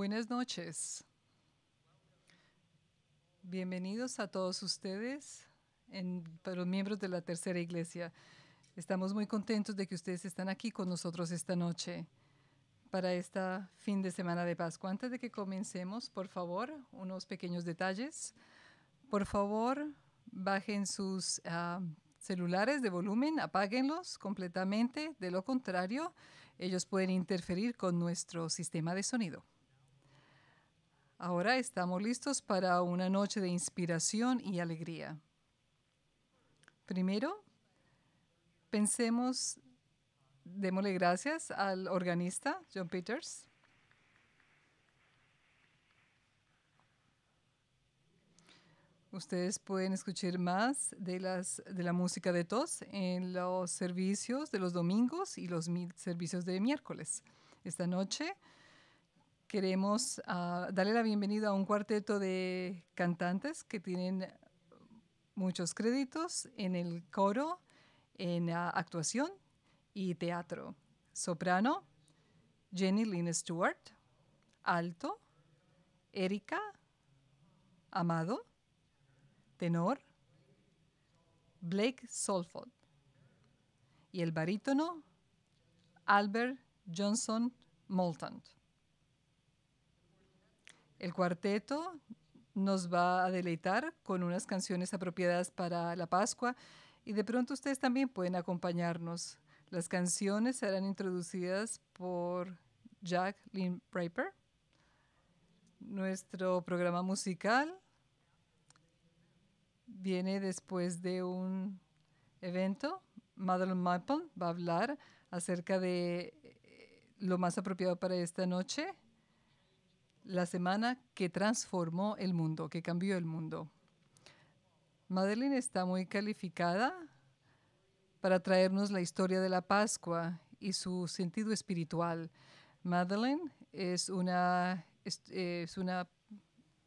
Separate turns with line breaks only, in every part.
Buenas noches. Bienvenidos a todos ustedes, para los miembros de la Tercera Iglesia. Estamos muy contentos de que ustedes están aquí con nosotros esta noche para esta fin de semana de Pascua. Antes de que comencemos, por favor, unos pequeños detalles. Por favor, bajen sus celulares de volumen, apáguenlos completamente. De lo contrario, ellos pueden interferir con nuestro sistema de sonido. Ahora estamos listos para una noche de inspiración y alegría. Primero, démosle gracias al organista, John Peters. Ustedes pueden escuchar más de la música de tos en los servicios de los domingos y los servicios de miércoles. Esta noche queremos darle la bienvenida a un cuarteto de cantantes que tienen muchos créditos en el coro, en actuación y teatro. Soprano, Jenny Lynn Stewart. Alto, Erika Amado. Tenor, Blake Solford. Y el barítono, Albert Johnson Moulton. El cuarteto nos va a deleitar con unas canciones apropiadas para la Pascua y de pronto ustedes también pueden acompañarnos. Las canciones serán introducidas por Jack Lynn Draper. Nuestro programa musical viene después de un evento. Madeleine Maple va a hablar acerca de lo más apropiado para esta noche. La semana que transformó el mundo, que cambió el mundo. Madeleine está muy calificada para traernos la historia de la Pascua y su sentido espiritual. Madeleine es una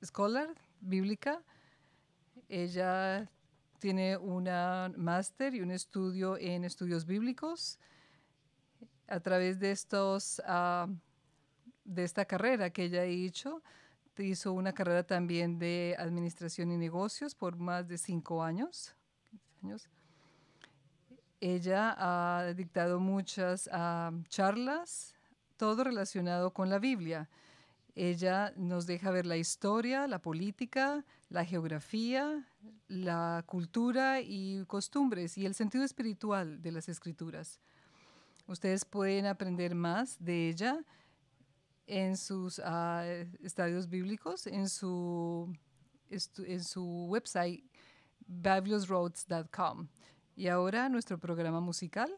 scholar bíblica. Ella tiene una máster y un estudio en estudios bíblicos. A través de esta carrera que ella hizo una carrera también de administración y negocios por más de 5 años. Ella ha dictado muchas charlas, todo relacionado con la Biblia. Ella nos deja ver la historia, la política, la geografía, la cultura y costumbres y el sentido espiritual de las Escrituras. Ustedes pueden aprender más de ella en sus estudios bíblicos, en su website, biblusroads.com. Y ahora nuestro programa musical.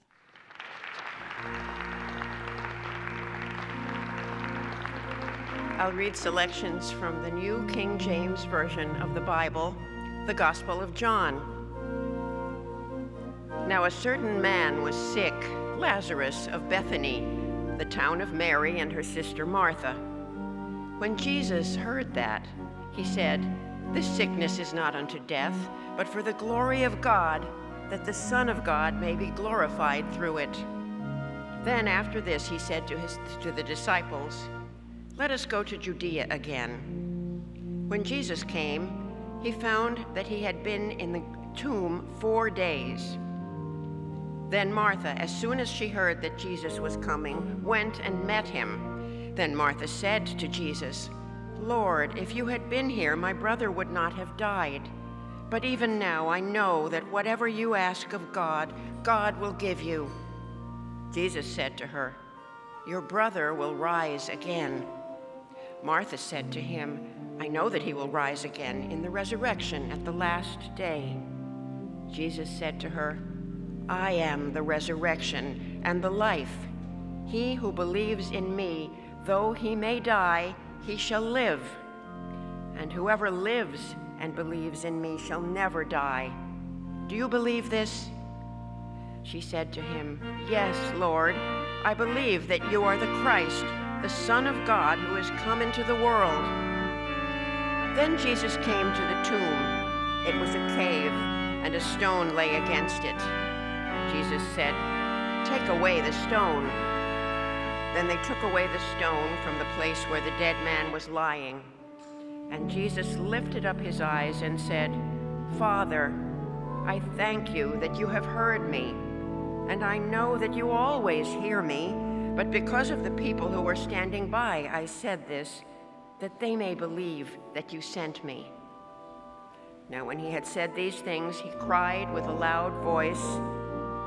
I'll read selections from the New King James Version of the Bible, the Gospel of John. Now a certain man was sick, Lazarus of Bethany, the town of Mary and her sister Martha. When Jesus heard that, he said, "This sickness is not unto death, but for the glory of God, that the Son of God may be glorified through it." Then after this he said to the disciples, "Let us go to Judea again." When Jesus came, he found that he had been in the tomb 4 days. Then Martha, as soon as she heard that Jesus was coming, went and met him. Then Martha said to Jesus, "Lord, if you had been here, my brother would not have died. But even now I know that whatever you ask of God, God will give you." Jesus said to her, "Your brother will rise again." Martha said to him, "I know that he will rise again in the resurrection at the last day." Jesus said to her, "I am the resurrection and the life. He who believes in me, though he may die, he shall live. And whoever lives and believes in me shall never die. Do you believe this?" She said to him, "Yes, Lord, I believe that you are the Christ, the Son of God who has come into the world." Then Jesus came to the tomb. It was a cave, and a stone lay against it. Jesus said, "Take away the stone." Then they took away the stone from the place where the dead man was lying. And Jesus lifted up his eyes and said, "Father, I thank you that you have heard me, and I know that you always hear me, but because of the people who were standing by, I said this, that they may believe that you sent me." Now when he had said these things, he cried with a loud voice,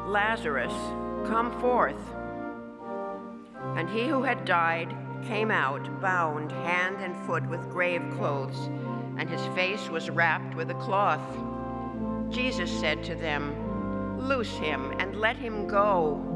"Lazarus, come forth." And he who had died came out, bound hand and foot with grave clothes, and his face was wrapped with a cloth. Jesus said to them, "Loose him and let him go."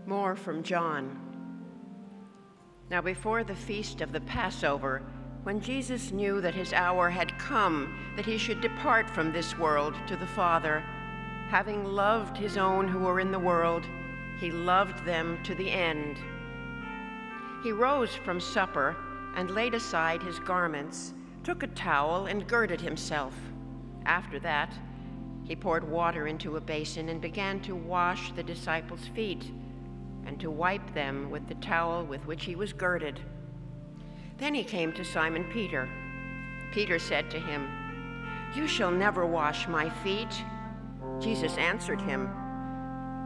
More from John. Now before the feast of the Passover, when Jesus knew that his hour had come, that he should depart from this world to the Father, having loved his own who were in the world, he loved them to the end. He rose from supper and laid aside his garments, took a towel and girded himself. After that, he poured water into a basin and began to wash the disciples' feet and to wipe them with the towel with which he was girded. Then he came to Simon Peter. Peter said to him, "You shall never wash my feet." Jesus answered him,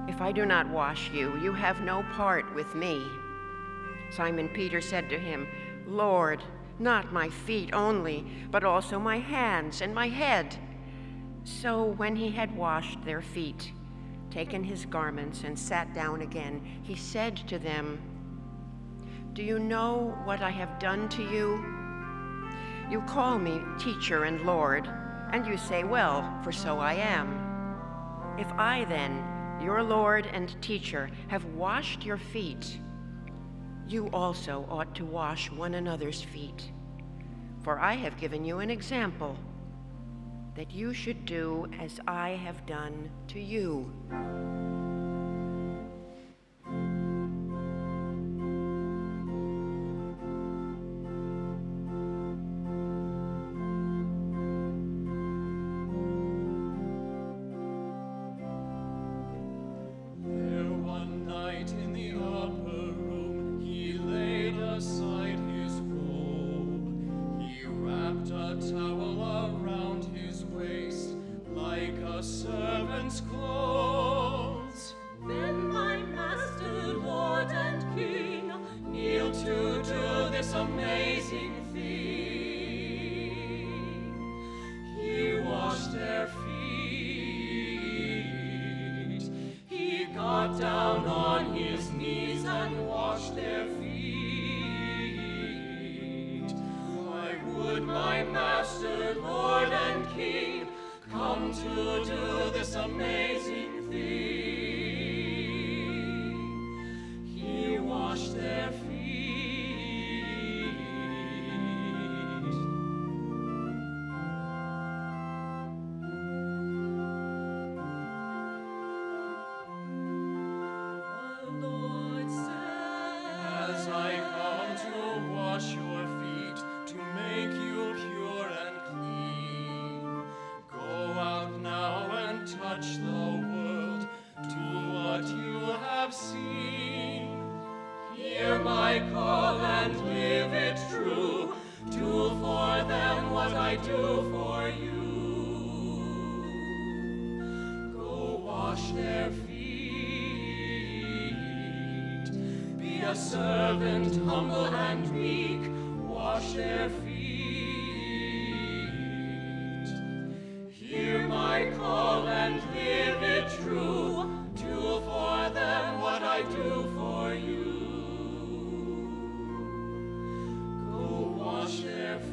"If I do not wash you, you have no part with me." Simon Peter said to him, "Lord, not my feet only, but also my hands and my head." So when he had washed their feet, taken his garments, and sat down again, he said to them, "Do you know what I have done to you? You call me teacher and Lord, and you say, well, for so I am. If I then, your Lord and teacher, have washed your feet, you also ought to wash one another's feet. For I have given you an example, that you should do as I have done to you."
Servant humble and meek, wash their feet. Hear my call and live it true. Do for them what I do for you. Go wash their feet.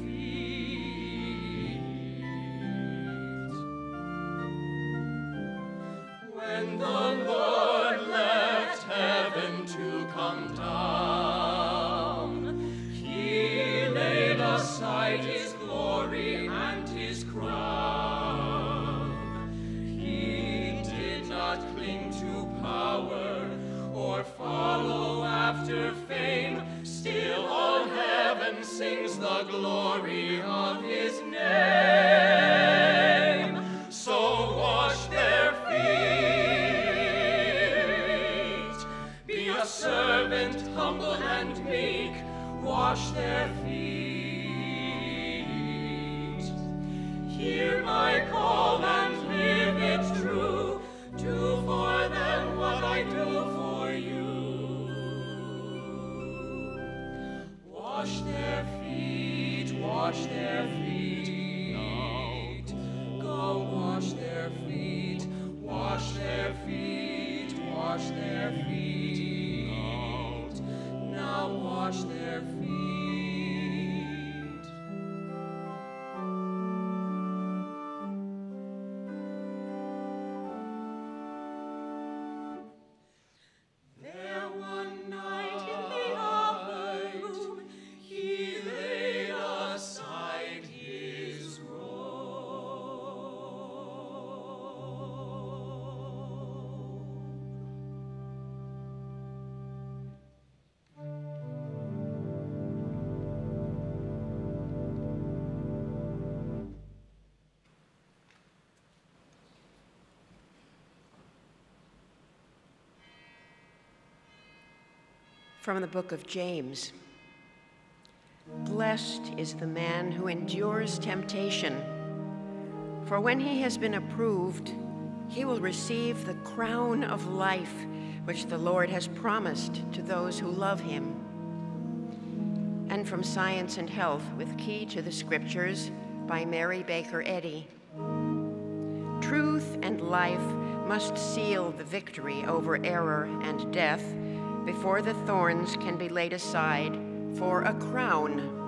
When the Lord left heaven to come down, he laid aside his glory and his crown. He did not cling to power or follow after fame. Still all heaven sings the glory of his name. So wash their feet. Be a servant humble and meek. Wash their feet. Hear my call and live it true. Do for them what I do for you. Wash their feet, wash their feet. Go wash their feet, wash their feet, wash their feet. Now wash their feet. There one night in the upper room, he laid aside his robe.
From the book of James. Blessed is the man who endures temptation, for when he has been approved, he will receive the crown of life which the Lord has promised to those who love him. And from Science and Health with Key to the Scriptures by Mary Baker Eddy. truth and life must seal the victory over error and death before the thorns can be laid aside for a crown.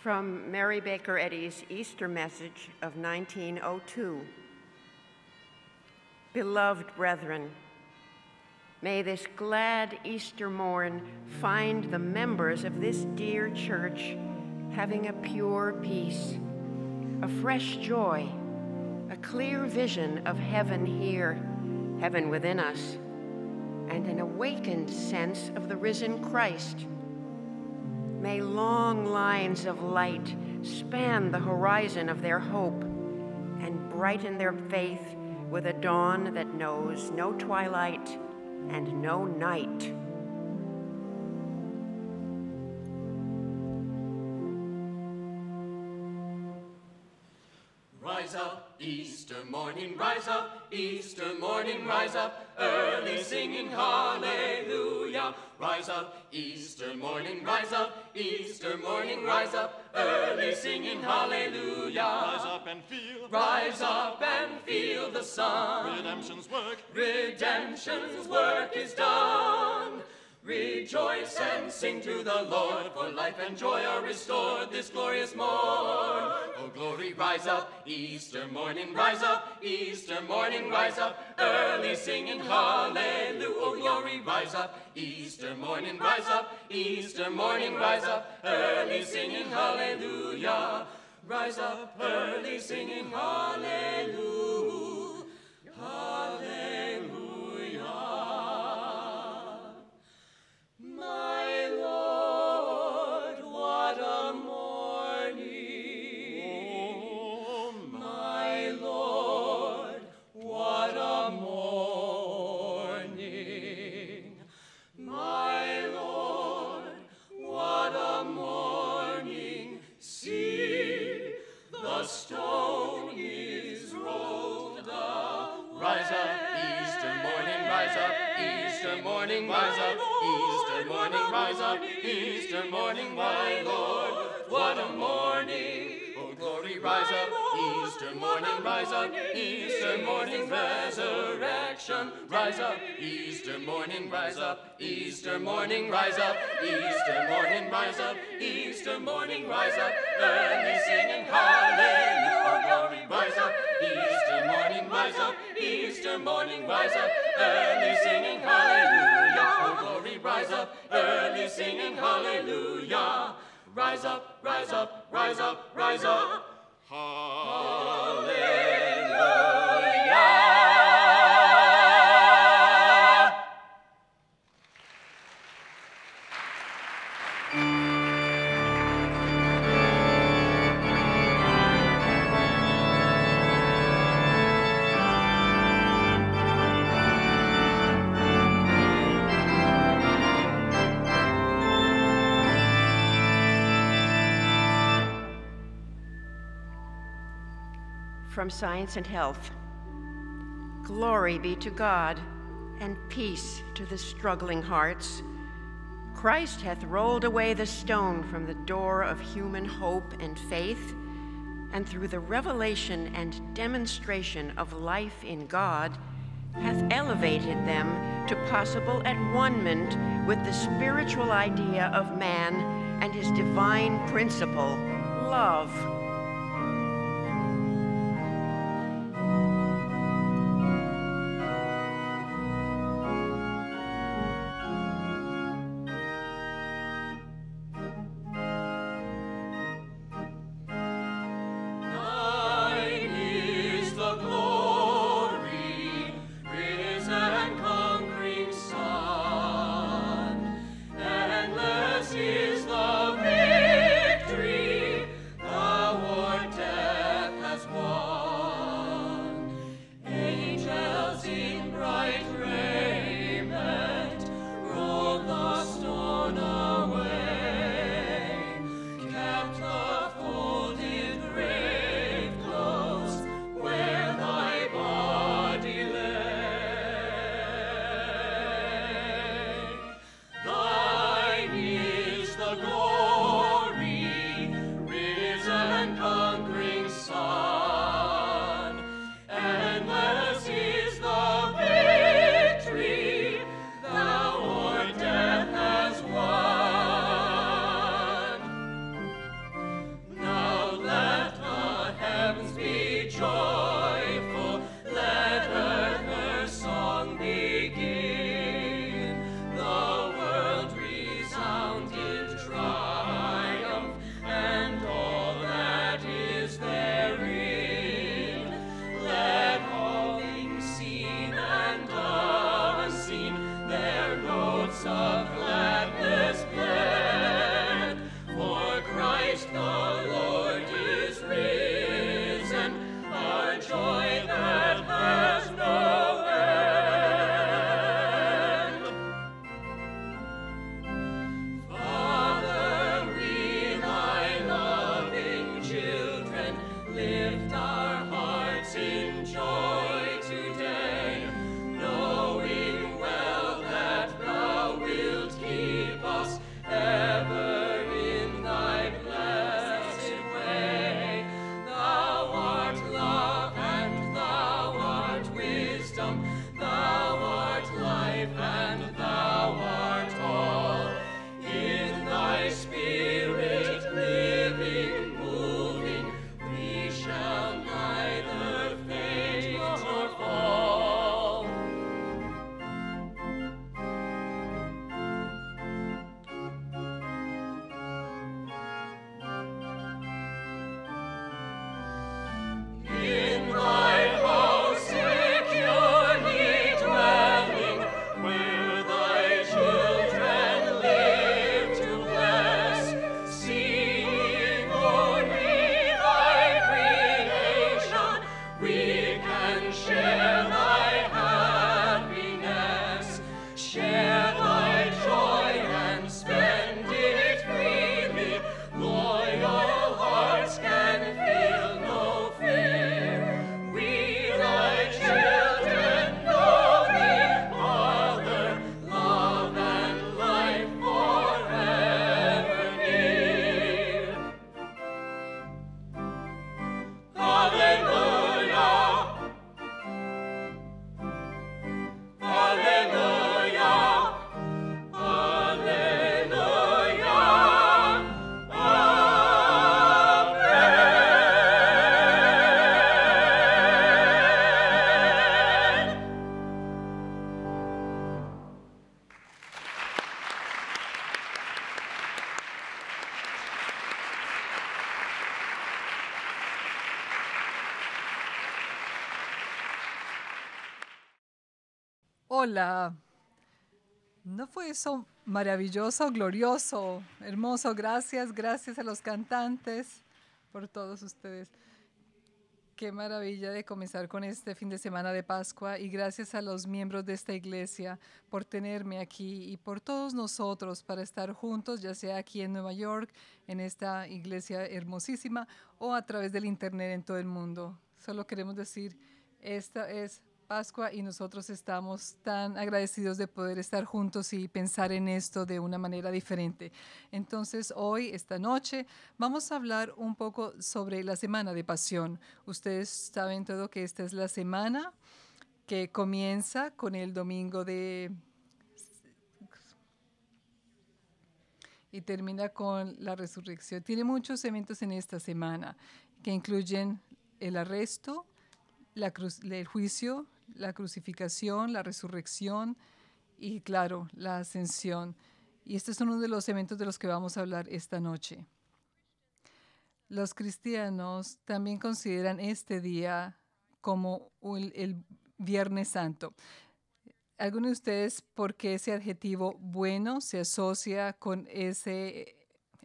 From Mary Baker Eddy's Easter Message of 1902. Beloved brethren, May this glad Easter morn find the members of this dear church having a pure peace, a fresh joy, a clear vision of heaven here, heaven within us, and an awakened sense of the risen Christ. May long lines of light span the horizon of their hope and brighten their faith with a dawn that knows no twilight and no night.
Rise up, Easter morning, rise up, Easter morning, rise up, early singing hallelujah. Rise up, Easter morning, rise up, Easter morning, rise up, early singing hallelujah.
Rise up and feel,
rise up and feel the sun.
redemption's work
is done. Rejoice and sing to the Lord, for life and joy are restored this glorious morn. Oh, glory, rise up, Easter morning, rise up, Easter morning, rise up, early singing hallelujah. Oh, glory, rise up, Easter morning, rise up, Easter morning, rise up, early singing hallelujah. Rise up, early singing hallelujah. Hallelujah. My Lord, what a morning.
Oh,
My Lord, what a morning. My Lord, what a morning. See, the stone is rolled up.
Rise up, Easter morning, rise up, Easter morning, rise up, Easter morning, rise up, Easter morning, my Lord,
What a morning.
oh glory, rise up, Easter morning, rise up, Easter morning,
Resurrection. Rise up, Easter morning, rise up, Easter morning, rise up, Easter morning, rise up, Easter morning, rise up, early singing hallelujah. Glory, rise up, Easter morning, rise up, Easter morning, rise up, early singing hallelujah. Oh, glory, rise up, early singing hallelujah. Rise up, rise up, rise up, rise up. Hallelujah.
From Science and Health. Glory be to God, and peace to the struggling hearts. Christ hath rolled away the stone from the door of human hope and faith, and through the revelation and demonstration of life in God, hath elevated them to possible at-one-ment with the spiritual idea of man and his divine principle, love.
Thine is the glory, risen conquering Son. Endless is the victory, the lift our hearts in joy today, knowing well that thou wilt keep us ever in thy blessed way. Thou art love and thou art wisdom, thou art life and thou art all. In thy spirit living, moving, we shall neither faint nor fall. In thy house securely dwelling, where thy children live to bless, seeing only thy creation, we can share thy happiness, share thy joy and spend it freely. Loyal hearts can feel no fear. We thy children know thee, Father, love and life forever near. Hallelujah. Hallelujah. Hallelujah. Amen.
Hola. ¿No fue eso maravilloso, glorioso, hermoso? Gracias, gracias a los cantantes por todos ustedes. Qué maravilla de comenzar con este fin de semana de Pascua y gracias a los miembros de esta iglesia por tenerme aquí y por todos nosotros para estar juntos, ya sea aquí en Nueva York, en esta iglesia hermosísima o a través del internet en todo el mundo. Solo queremos decir, esta es Pascua y nosotros estamos tan agradecidos de poder estar juntos y pensar en esto de una manera diferente. Entonces, hoy, esta noche, vamos a hablar un poco sobre la Semana de Pasión. Ustedes saben todo que esta es la semana que comienza con el domingo y termina con la resurrección. Tiene muchos eventos en esta semana que incluyen el arresto, el juicio, la crucificación, la resurrección y, claro, la ascensión. Y este es uno de los eventos de los que vamos a hablar esta noche. Los cristianos también consideran este día como el Viernes Santo. ¿Alguno de ustedes por qué ese adjetivo bueno se asocia con ese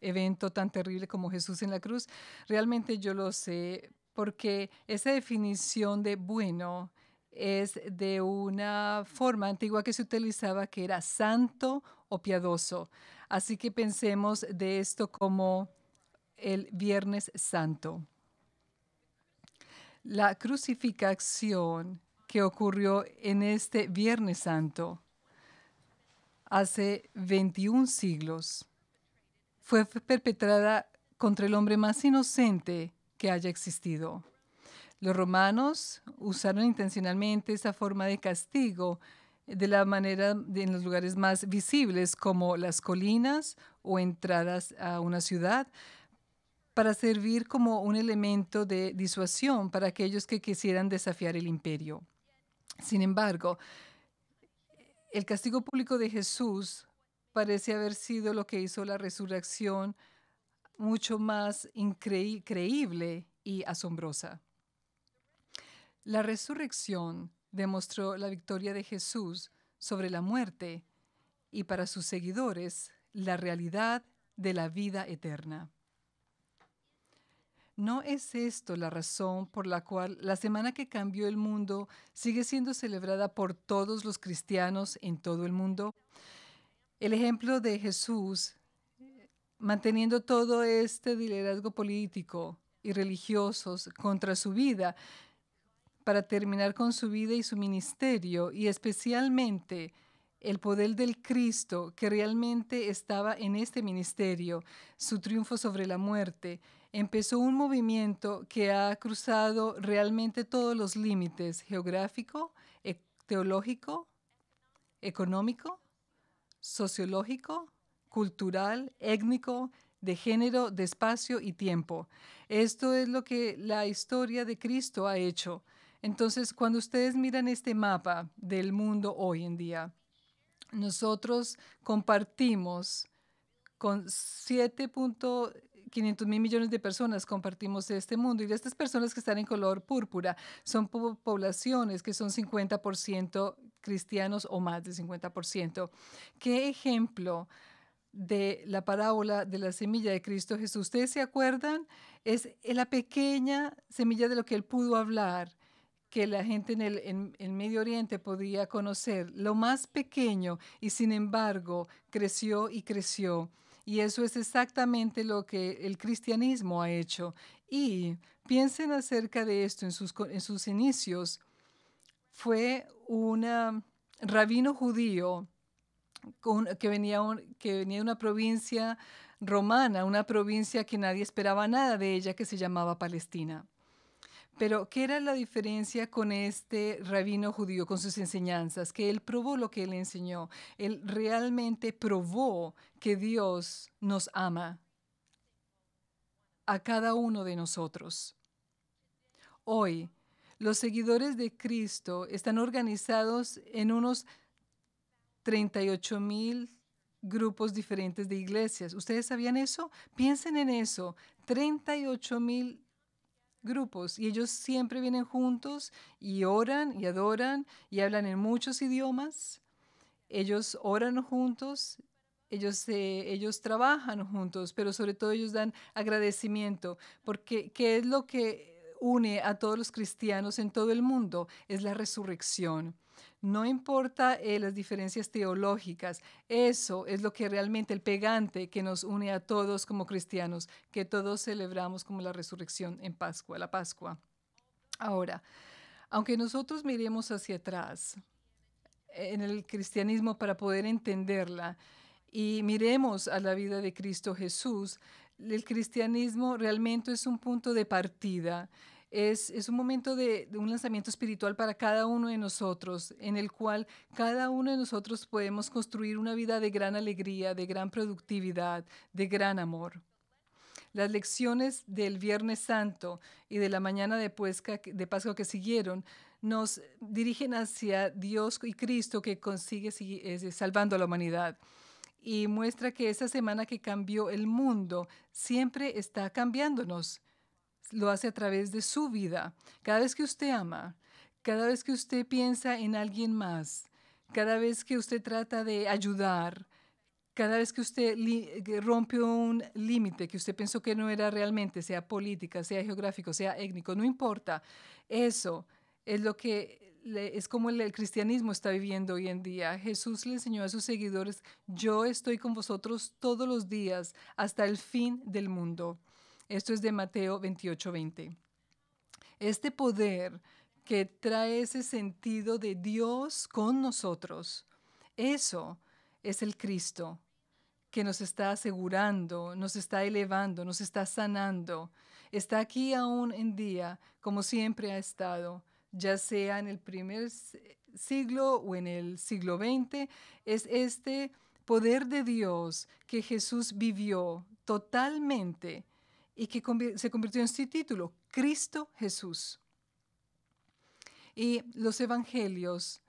evento tan terrible como Jesús en la cruz? Realmente yo lo sé, porque esa definición de bueno es de una forma antigua que se utilizaba que era santo o piadoso. Así que pensemos de esto como el Viernes Santo. La crucifixión que ocurrió en este Viernes Santo hace 21 siglos fue perpetrada contra el hombre más inocente que haya existido. Los romanos usaron intencionalmente esa forma de castigo de la manera en los lugares más visibles como las colinas o entradas a una ciudad para servir como un elemento de disuasión para aquellos que quisieran desafiar el imperio. Sin embargo, el castigo público de Jesús parece haber sido lo que hizo la resurrección mucho más creíble y asombrosa. La resurrección demostró la victoria de Jesús sobre la muerte y para sus seguidores la realidad de la vida eterna. ¿No es esto la razón por la cual la semana que cambió el mundo sigue siendo celebrada por todos los cristianos en todo el mundo? El ejemplo de Jesús manteniendo todo este liderazgo político y religiosos contra su vida para terminar con su vida y su ministerio, y especialmente el poder del Cristo que realmente estaba en este ministerio, su triunfo sobre la muerte. Empezó un movimiento que ha cruzado realmente todos los límites: geográfico, teológico, económico, sociológico, cultural, étnico, de género, de espacio y tiempo. Esto es lo que la historia de Cristo ha hecho. Entonces, cuando ustedes miran este mapa del mundo hoy en día, nosotros compartimos con 7.500 mil millones de personas, compartimos este mundo, y de estas personas que están en color púrpura son poblaciones que son 50% cristianos o más del 50%. ¿Qué ejemplo de la parábola de la semilla de Cristo Jesús? ¿Ustedes se acuerdan? Es la pequeña semilla de lo que él pudo hablar, que la gente en Medio Oriente podía conocer, lo más pequeño, y sin embargo creció y creció. Y eso es exactamente lo que el cristianismo ha hecho. Y piensen acerca de esto en sus inicios. Fue un rabino judío que venía de una provincia romana, una provincia que nadie esperaba nada de ella, que se llamaba Palestina. Pero, ¿qué era la diferencia con este rabino judío, con sus enseñanzas? Que él probó lo que él enseñó. Él realmente probó que Dios nos ama a cada uno de nosotros. Hoy, los seguidores de Cristo están organizados en unos 38,000 grupos diferentes de iglesias. ¿Ustedes sabían eso? Piensen en eso. 38,000 grupos, y ellos siempre vienen juntos y oran y adoran y hablan en muchos idiomas. Ellos oran juntos, ellos trabajan juntos, pero sobre todo ellos dan agradecimiento, porque ¿qué es lo que une a todos los cristianos en todo el mundo? Es la resurrección. No importa las diferencias teológicas, eso es lo que realmente el pegante que nos une a todos como cristianos, que todos celebramos como la resurrección en Pascua, la Pascua. Ahora, aunque nosotros miremos hacia atrás en el cristianismo para poder entenderla y miremos a la vida de Cristo Jesús, el cristianismo realmente es un punto de partida. Es un momento de un lanzamiento espiritual para cada uno de nosotros, en el cual cada uno de nosotros podemos construir una vida de gran alegría, de gran productividad, de gran amor. Las lecciones del Viernes Santo y de la mañana de Pascua que siguieron nos dirigen hacia Dios y Cristo, que consigue salvando a la humanidad. Y muestra que esa semana que cambió el mundo siempre está cambiándonos. Lo hace a través de su vida. Cada vez que usted ama, cada vez que usted piensa en alguien más, cada vez que usted trata de ayudar, cada vez que usted rompe un límite que usted pensó que no era realmente, sea política, sea geográfico, sea étnico, no importa. Eso es lo que es como el cristianismo está viviendo hoy en día. Jesús le enseñó a sus seguidores: yo estoy con vosotros todos los días hasta el fin del mundo. Esto es de Mateo 28:20. Este poder que trae ese sentido de Dios con nosotros, eso es el Cristo que nos está asegurando, nos está elevando, nos está sanando. Está aquí aún en día, como siempre ha estado, ya sea en el primer siglo o en el siglo XX. Es este poder de Dios que Jesús vivió totalmente y que se convirtió en su título, Cristo Jesús. Y los evangelios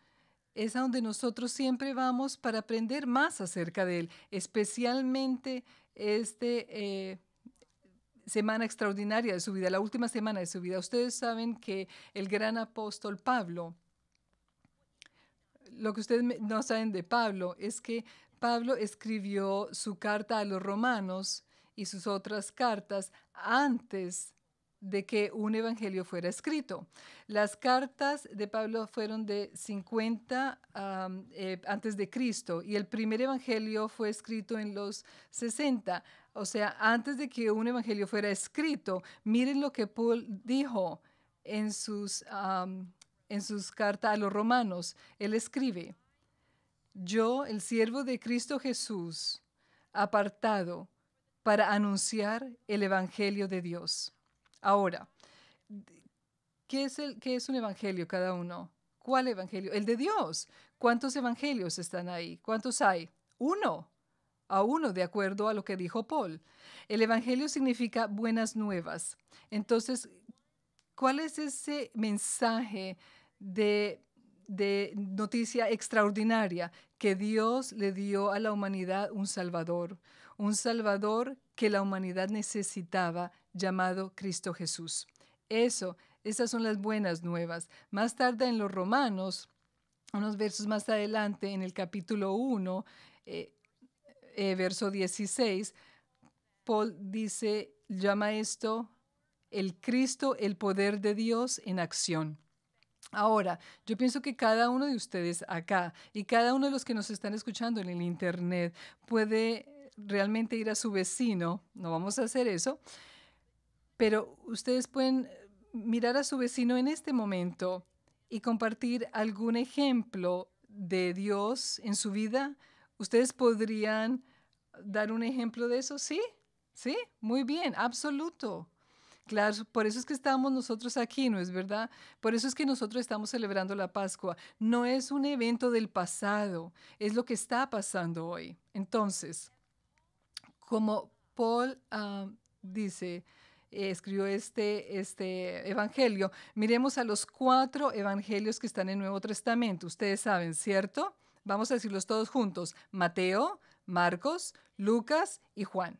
es a donde nosotros siempre vamos para aprender más acerca de él, especialmente semana extraordinaria de su vida, la última semana de su vida. Ustedes saben que el gran apóstol Pablo, lo que ustedes no saben de Pablo es que Pablo escribió su carta a los romanos y sus otras cartas antes de que un evangelio fuera escrito. Las cartas de Pablo fueron de 50 antes de Cristo y el primer evangelio fue escrito en los 60. O sea, antes de que un evangelio fuera escrito, miren lo que Paul dijo en sus cartas a los romanos. Él escribe: yo, el siervo de Cristo Jesús, apartado para anunciar el evangelio de Dios. Ahora, ¿qué es un evangelio cada uno? ¿Cuál evangelio? El de Dios. ¿Cuántos evangelios están ahí? ¿Cuántos hay? Uno. A uno, de acuerdo a lo que dijo Paul. El evangelio significa buenas nuevas. Entonces, ¿cuál es ese mensaje de noticia extraordinaria? Que Dios le dio a la humanidad un Salvador que la humanidad necesitaba, llamado Cristo Jesús. Esas son las buenas nuevas. Más tarde en los Romanos, unos versos más adelante, en el capítulo 1, verso 16, Paul llama esto el Cristo, el poder de Dios en acción. Ahora, yo pienso que cada uno de ustedes acá y cada uno de los que nos están escuchando en el internet puede realmente ir a su vecino. No vamos a hacer eso, pero ustedes pueden mirar a su vecino en este momento y compartir algún ejemplo de Dios en su vida. ¿Ustedes podrían dar un ejemplo de eso? ¿Sí? ¿Sí? Muy bien, absoluto. Claro, por eso es que estamos nosotros aquí, ¿no es verdad? Por eso es que nosotros estamos celebrando la Pascua. No es un evento del pasado, es lo que está pasando hoy. Entonces, como Paul escribió este evangelio, miremos a los 4 evangelios que están en el Nuevo Testamento. Ustedes saben, ¿cierto? Vamos a decirlos todos juntos: Mateo, Marcos, Lucas y Juan.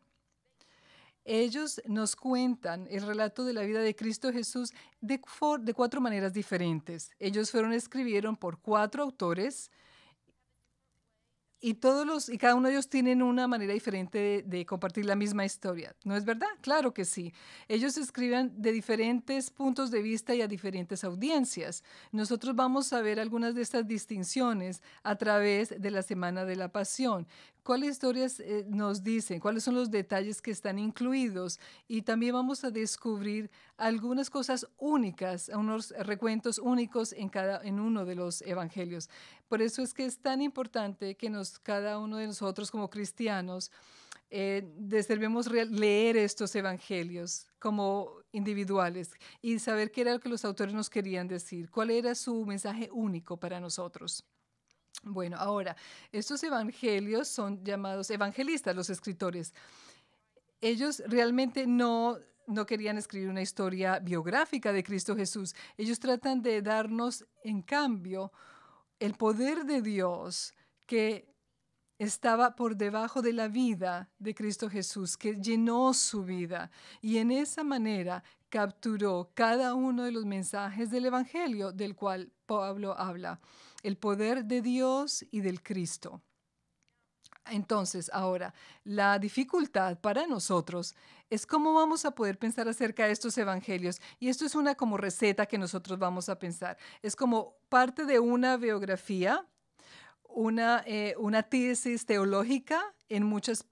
Ellos nos cuentan el relato de la vida de Cristo Jesús de 4 maneras diferentes. Ellos escribieron por 4 autores y cada uno de ellos tienen una manera diferente de compartir la misma historia. ¿No es verdad? Claro que sí. Ellos escriben de diferentes puntos de vista y a diferentes audiencias. Nosotros vamos a ver algunas de estas distinciones a través de la Semana de la Pasión. ¿Cuáles historias nos dicen? ¿Cuáles son los detalles que están incluidos? Y también vamos a descubrir algunas cosas únicas, unos recuentos únicos en uno de los evangelios. Por eso es que es tan importante que cada uno de nosotros como cristianos debemos leer estos evangelios como individuales y saber qué era lo que los autores nos querían decir, cuál era su mensaje único para nosotros. Bueno, ahora, estos evangelios son llamados evangelistas, los escritores. Ellos realmente no querían escribir una historia biográfica de Cristo Jesús. Ellos tratan de darnos, en cambio, el poder de Dios que estaba por debajo de la vida de Cristo Jesús, que llenó su vida. Y en esa manera capturó cada uno de los mensajes del evangelio del cual Pablo habla. El poder de Dios y del Cristo. Entonces, ahora, la dificultad para nosotros es cómo vamos a poder pensar acerca de estos evangelios. Y esto es una como receta que nosotros vamos a pensar. Es como parte de una biografía, una tesis teológica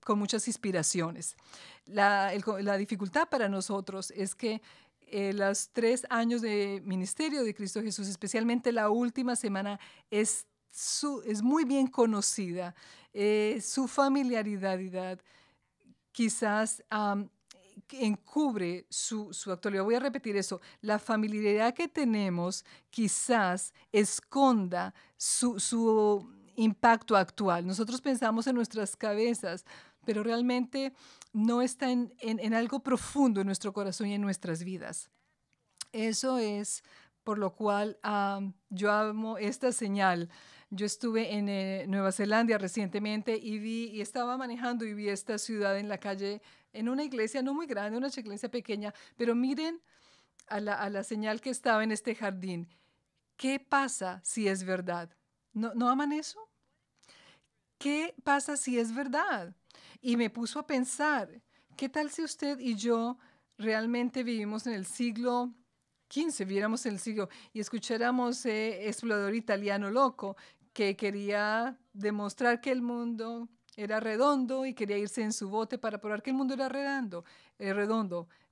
con muchas inspiraciones. La dificultad para nosotros es que los 3 años de ministerio de Cristo Jesús, especialmente la última semana, es muy bien conocida. Su familiaridad quizás encubre su actualidad. Voy a repetir eso. La familiaridad que tenemos quizás esconda su impacto actual. Nosotros pensamos en nuestras cabezas, pero realmente no está en algo profundo en nuestro corazón y en nuestras vidas. Eso es por lo cual yo amo esta señal. Yo estuve en Nueva Zelanda recientemente y estaba manejando y vi esta ciudad en la calle, en una iglesia no muy grande, una iglesia pequeña, pero miren a la señal que estaba en este jardín. ¿Qué pasa si es verdad? ¿No aman eso? ¿Qué pasa si es verdad? Y me puso a pensar, ¿qué tal si usted y yo realmente vivimos en el siglo XV, viéramos en el siglo y escucháramos explorador italiano loco que quería demostrar que el mundo era redondo y quería irse en su bote para probar que el mundo era redondo.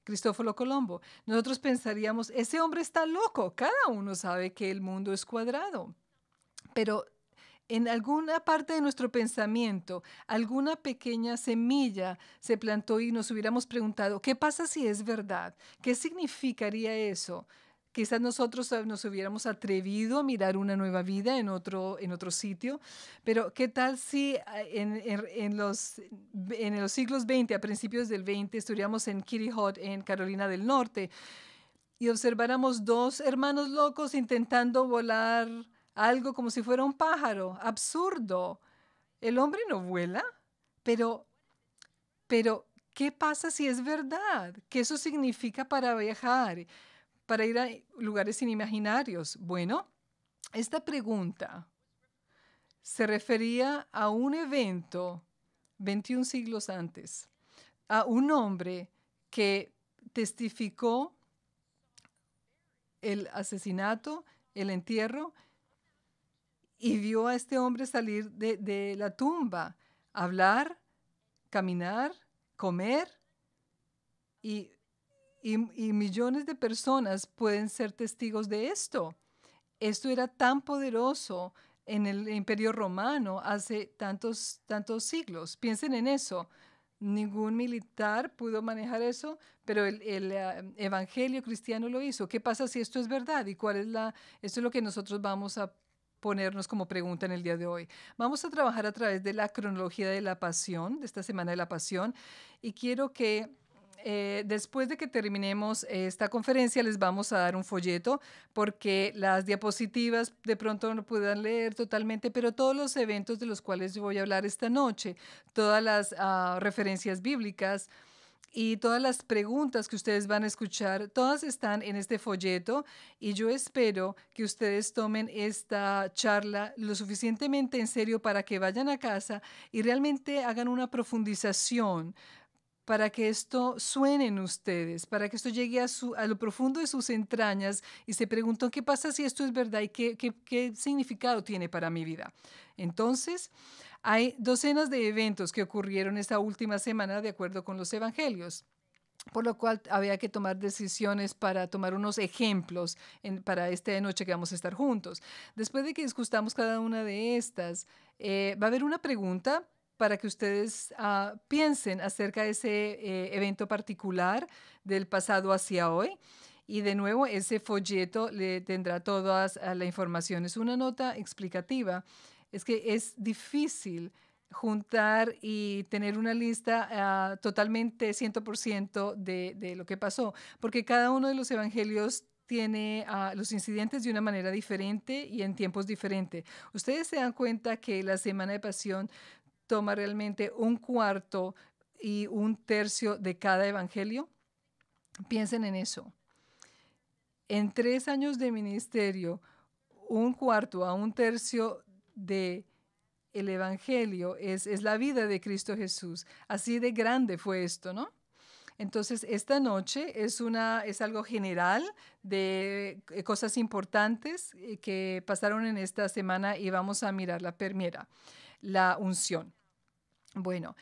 Cristóforo Colombo. Nosotros pensaríamos, ese hombre está loco. Cada uno sabe que el mundo es cuadrado. Pero en alguna parte de nuestro pensamiento, alguna pequeña semilla se plantó y nos hubiéramos preguntado, ¿qué pasa si es verdad? ¿Qué significaría eso? Quizás nosotros nos hubiéramos atrevido a mirar una nueva vida en otro sitio, pero ¿qué tal si en los siglos XX, a principios del XX, estuviéramos en Kitty Hawk, en Carolina del Norte, y observáramos dos hermanos locos intentando volar algo como si fuera un pájaro? Absurdo. El hombre no vuela, pero, ¿qué pasa si es verdad? ¿Qué eso significa para viajar? Para ir a lugares inimaginarios. Bueno, esta pregunta se refería a un evento 21 siglos antes, a un hombre que testificó el asesinato, el entierro, y vio a este hombre salir de la tumba, hablar, caminar, comer, y millones de personas pueden ser testigos de esto. Esto era tan poderoso en el Imperio Romano hace tantos siglos. Piensen en eso. Ningún militar pudo manejar eso, pero el evangelio cristiano lo hizo. ¿Qué pasa si esto es verdad? ¿Y esto es lo que nosotros vamos a ponernos como pregunta en el día de hoy? Vamos a trabajar a través de la cronología de la pasión, de esta semana de la pasión, y quiero que después de que terminemos esta conferencia les vamos a dar un folleto porque las diapositivas de pronto no puedan leer totalmente, pero todos los eventos de los cuales yo voy a hablar esta noche, todas las referencias bíblicas y todas las preguntas que ustedes van a escuchar, todas están en este folleto y yo espero que ustedes tomen esta charla lo suficientemente en serio para que vayan a casa y realmente hagan una profundización para que esto suene en ustedes, para que esto llegue a lo profundo de sus entrañas y se preguntan, ¿qué pasa si esto es verdad y qué significado tiene para mi vida? Entonces, hay docenas de eventos que ocurrieron esta última semana de acuerdo con los evangelios, por lo cual había que tomar decisiones para tomar unos ejemplos para esta noche que vamos a estar juntos. Después de que discutamos cada una de estas, va a haber una pregunta para que ustedes piensen acerca de ese evento particular del pasado hacia hoy. Y de nuevo, ese folleto le tendrá toda la información. Es una nota explicativa. Es que es difícil juntar y tener una lista totalmente 100% de lo que pasó, porque cada uno de los evangelios tiene los incidentes de una manera diferente y en tiempos diferentes. Ustedes se dan cuenta que la Semana de Pasión toma realmente un cuarto y un tercio de cada evangelio. Piensen en eso. En 3 años de ministerio, un cuarto a un tercio de el evangelio es la vida de Cristo Jesús. Así de grande fue esto, ¿no? Entonces, esta noche es algo general de cosas importantes que pasaron en esta semana y vamos a mirar la primera, la unción. Bueno,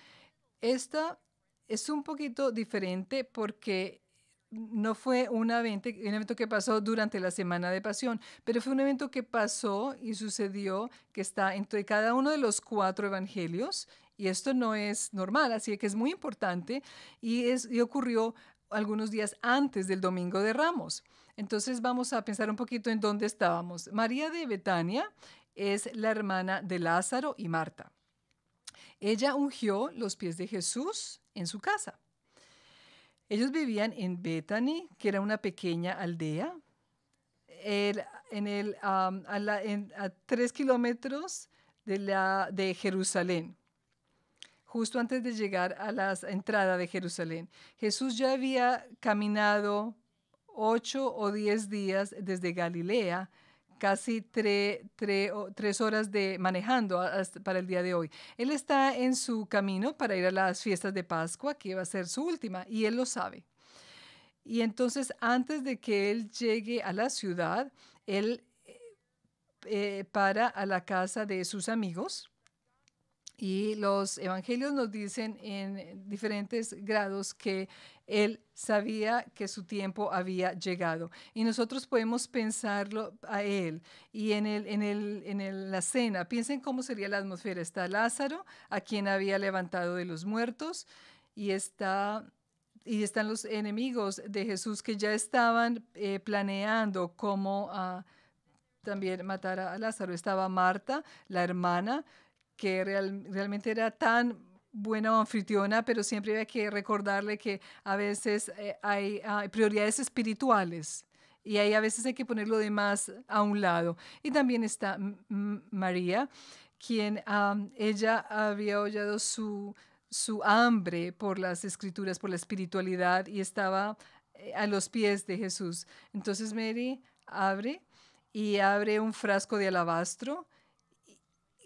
esta es un poquito diferente porque no fue un evento que pasó durante la Semana de Pasión, pero fue un evento que pasó y sucedió que está entre cada uno de los 4 evangelios, y esto no es normal, así que es muy importante, y ocurrió algunos días antes del Domingo de Ramos. Entonces vamos a pensar un poquito en dónde estábamos. María de Betania es la hermana de Lázaro y Marta. Ella ungió los pies de Jesús en su casa. Ellos vivían en Bethany, que era una pequeña aldea, a 3 kilómetros de Jerusalén, justo antes de llegar a la entrada de Jerusalén. Jesús ya había caminado 8 o 10 días desde Galilea, casi 3 horas manejando para el día de hoy. Él está en su camino para ir a las fiestas de Pascua, que va a ser su última, y él lo sabe. Y entonces, antes de que él llegue a la ciudad, él para a la casa de sus amigos. Y los evangelios nos dicen en diferentes grados que él sabía que su tiempo había llegado. Y nosotros podemos pensarlo a él. Y en la cena, piensen cómo sería la atmósfera. Está Lázaro, a quien había levantado de los muertos, y están los enemigos de Jesús que ya estaban planeando cómo también matar a Lázaro. Estaba Marta, la hermana, que realmente era tan buena anfitriona, pero siempre había que recordarle que a veces hay prioridades espirituales y ahí a veces hay que poner lo demás a un lado. Y también está María, quien ella había hollado su hambre por las escrituras, por la espiritualidad, y estaba a los pies de Jesús. Entonces Mary abre un frasco de alabastro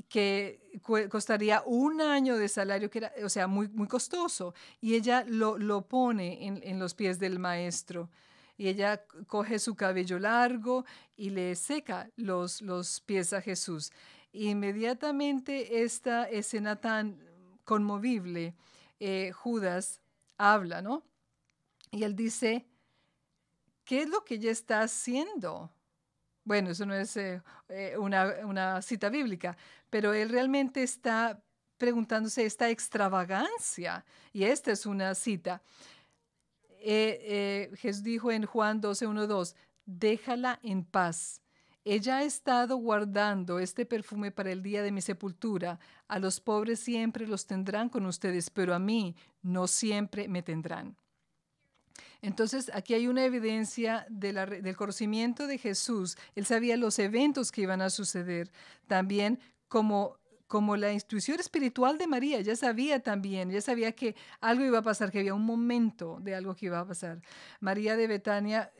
que costaría 1 año de salario, que era, o sea, muy, muy costoso. Y ella lo pone en los pies del maestro. Y ella coge su cabello largo y le seca los pies a Jesús. Inmediatamente esta escena tan conmovible, Judas habla, ¿no? Y él dice, ¿qué es lo que ella está haciendo? Bueno, eso no es una cita bíblica, pero él realmente está preguntándose esta extravagancia, y esta es una cita. Jesús dijo en Juan 12:1-2, déjala en paz. Ella ha estado guardando este perfume para el día de mi sepultura. A los pobres siempre los tendrán con ustedes, pero a mí no siempre me tendrán. Entonces, aquí hay una evidencia del conocimiento de Jesús. Él sabía los eventos que iban a suceder. También como la intuición espiritual de María, ya sabía que algo iba a pasar, que había un momento de algo que iba a pasar. María de Betania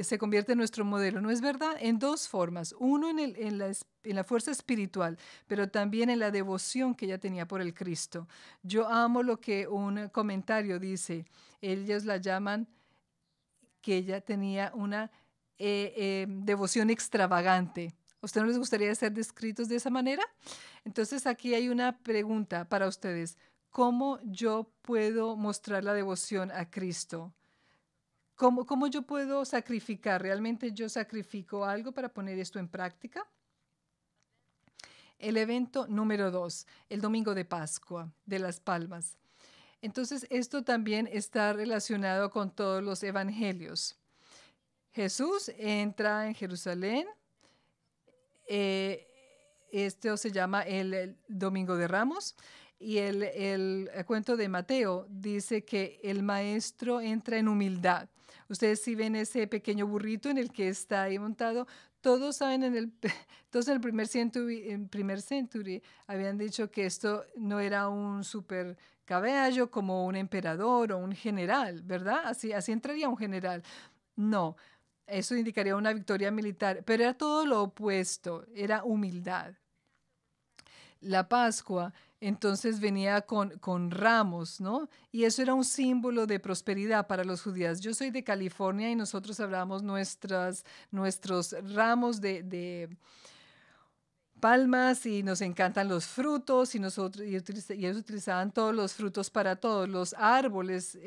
se convierte en nuestro modelo, ¿no es verdad? En 2 formas. Uno, en la fuerza espiritual, pero también en la devoción que ella tenía por el Cristo. Yo amo lo que un comentario dice. Ellos la llaman que ella tenía una devoción extravagante. ¿A usted no les gustaría ser descritos de esa manera? Entonces aquí hay una pregunta para ustedes. ¿Cómo yo puedo mostrar la devoción a Cristo? ¿Cómo yo puedo sacrificar? ¿Realmente yo sacrifico algo para poner esto en práctica? El evento número 2, el domingo de Pascua de las Palmas. Entonces, esto también está relacionado con todos los evangelios. Jesús entra en Jerusalén. Esto se llama el Domingo de Ramos. Y el cuento de Mateo dice que el maestro entra en humildad. Ustedes si ven ese pequeño burrito en el que está ahí montado, todos saben todos en el primer century habían dicho que esto no era un super caballo como un emperador o un general, ¿verdad? Así entraría un general. No, eso indicaría una victoria militar, pero era todo lo opuesto, era humildad. La Pascua entonces venía con ramos, ¿no? Y eso era un símbolo de prosperidad para los judíos. Yo soy de California y nosotros hablamos nuestros ramos de palmas y nos encantan los frutos y ellos utilizaban todos los frutos para todos. Los árboles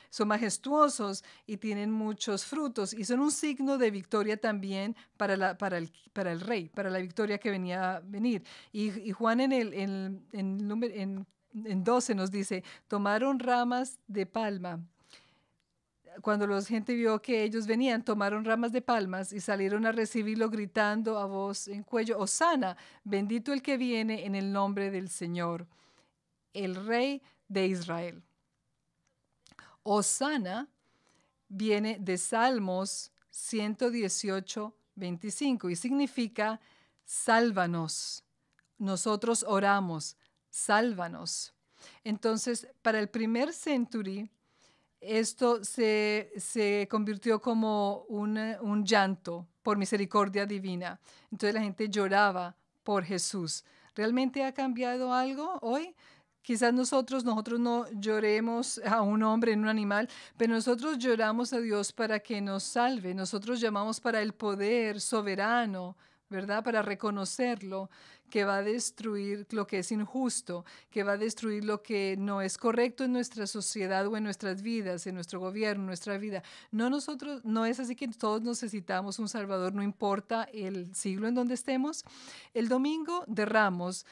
son majestuosos y tienen muchos frutos y son un signo de victoria también para el rey, para la victoria que venía a venir. Y Juan en 12 nos dice, tomaron ramas de palma. Cuando la gente vio que ellos venían, tomaron ramas de palmas y salieron a recibirlo gritando a voz en cuello, Hosana, bendito el que viene en el nombre del Señor, el Rey de Israel. Hosana viene de Salmos 118, 25 y significa sálvanos. Nosotros oramos, sálvanos. Entonces, para el primer century, esto se convirtió como un llanto por misericordia divina. Entonces la gente lloraba por Jesús. ¿Realmente ha cambiado algo hoy? Quizás nosotros no lloremos a un hombre en un animal, pero nosotros lloramos a Dios para que nos salve. Nosotros llamamos para el poder soberano, ¿verdad? Para reconocerlo, que va a destruir lo que es injusto, que va a destruir lo que no es correcto en nuestra sociedad o en nuestras vidas, en nuestro gobierno, en nuestra vida. No es así que todos necesitamos un Salvador, no importa el siglo en donde estemos. El domingo de Ramos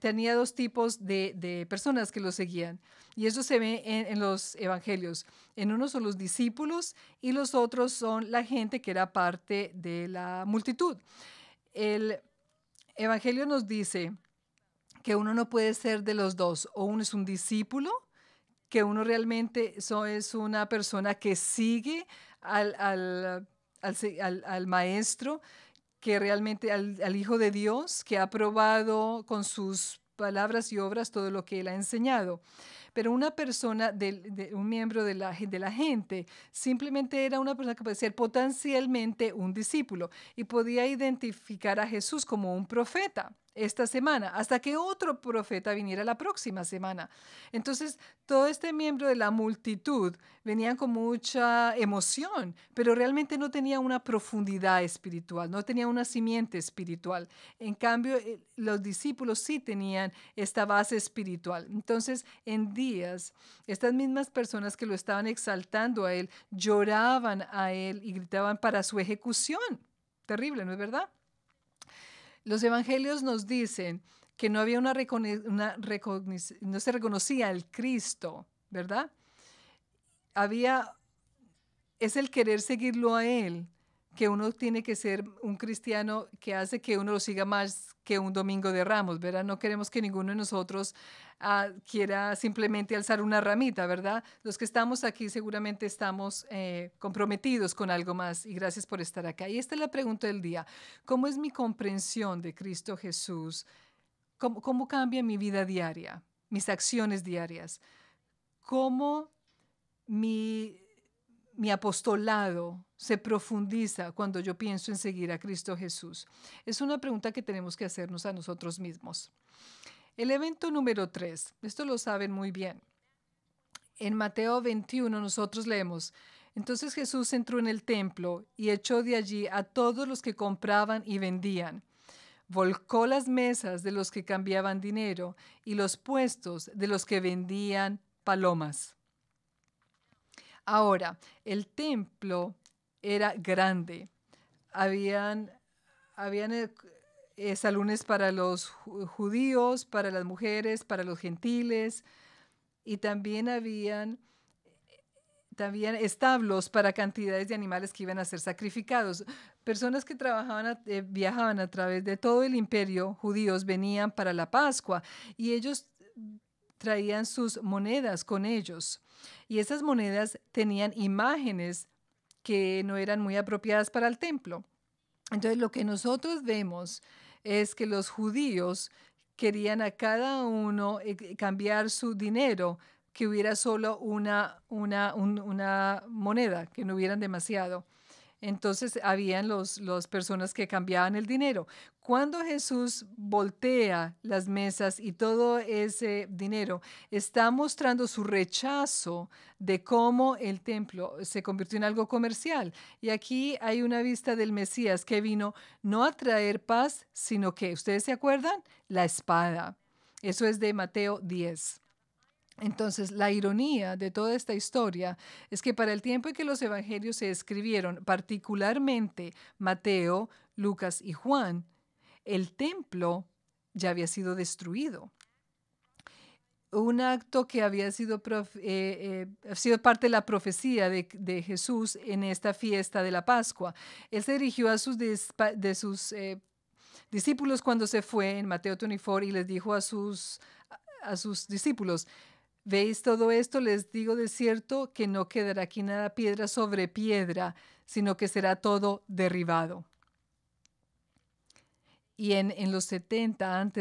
tenía dos tipos de personas que lo seguían. Y eso se ve en los evangelios. En uno son los discípulos y los otros son la gente que era parte de la multitud. El evangelio nos dice que uno no puede ser de los dos. O uno es un discípulo, que uno realmente es una persona que sigue al maestro, que realmente al Hijo de Dios, que ha probado con sus palabras y obras todo lo que Él ha enseñado. Pero una persona, un miembro de la gente, simplemente era una persona que puede ser potencialmente un discípulo y podía identificar a Jesús como un profeta esta semana, hasta que otro profeta viniera la próxima semana. Entonces, todo este miembro de la multitud venía con mucha emoción, pero realmente no tenía una profundidad espiritual, no tenía una simiente espiritual. En cambio, los discípulos sí tenían esta base espiritual. Entonces, en días, estas mismas personas que lo estaban exaltando a él, lloraban a él y gritaban para su ejecución. Terrible, ¿no es verdad? Los evangelios nos dicen que no había no se reconocía al Cristo, ¿verdad? Es el querer seguirlo a Él, que uno tiene que ser un cristiano que hace que uno lo siga más que un domingo de Ramos, ¿verdad? No queremos que ninguno de nosotros quiera simplemente alzar una ramita, ¿verdad? Los que estamos aquí seguramente estamos comprometidos con algo más y gracias por estar acá. Y esta es la pregunta del día. ¿Cómo es mi comprensión de Cristo Jesús? ¿Cómo cambia mi vida diaria, mis acciones diarias? ¿Cómo mi apostolado se profundiza cuando yo pienso en seguir a Cristo Jesús? Es una pregunta que tenemos que hacernos a nosotros mismos. El evento número 3, esto lo saben muy bien. En Mateo 21 nosotros leemos, entonces Jesús entró en el templo y echó de allí a todos los que compraban y vendían. Volcó las mesas de los que cambiaban dinero y los puestos de los que vendían palomas. Ahora, el templo era grande. Habían salones para los judíos, para las mujeres, para los gentiles, y también habían establos para cantidades de animales que iban a ser sacrificados. Personas que viajaban a través de todo el imperio, judíos, venían para la Pascua y ellos traían sus monedas con ellos. Y esas monedas tenían imágenes que no eran muy apropiadas para el templo. Entonces, lo que nosotros vemos es que los judíos querían a cada uno cambiar su dinero, que hubiera solo una moneda, que no hubieran demasiado. Entonces, habían las personas que cambiaban el dinero. Cuando Jesús voltea las mesas y todo ese dinero, está mostrando su rechazo de cómo el templo se convirtió en algo comercial. Y aquí hay una vista del Mesías que vino no a traer paz, sino que, ¿ustedes se acuerdan? La espada. Eso es de Mateo 10. Entonces, la ironía de toda esta historia es que para el tiempo en que los evangelios se escribieron, particularmente Mateo, Lucas y Juan, el templo ya había sido destruido. Un acto que había sido parte de la profecía de Jesús en esta fiesta de la Pascua. Él se dirigió a sus discípulos cuando se fue en Mateo 24 y les dijo a sus discípulos, ¿veis todo esto? Les digo de cierto que no quedará aquí nada piedra sobre piedra, sino que será todo derribado. Y en los 70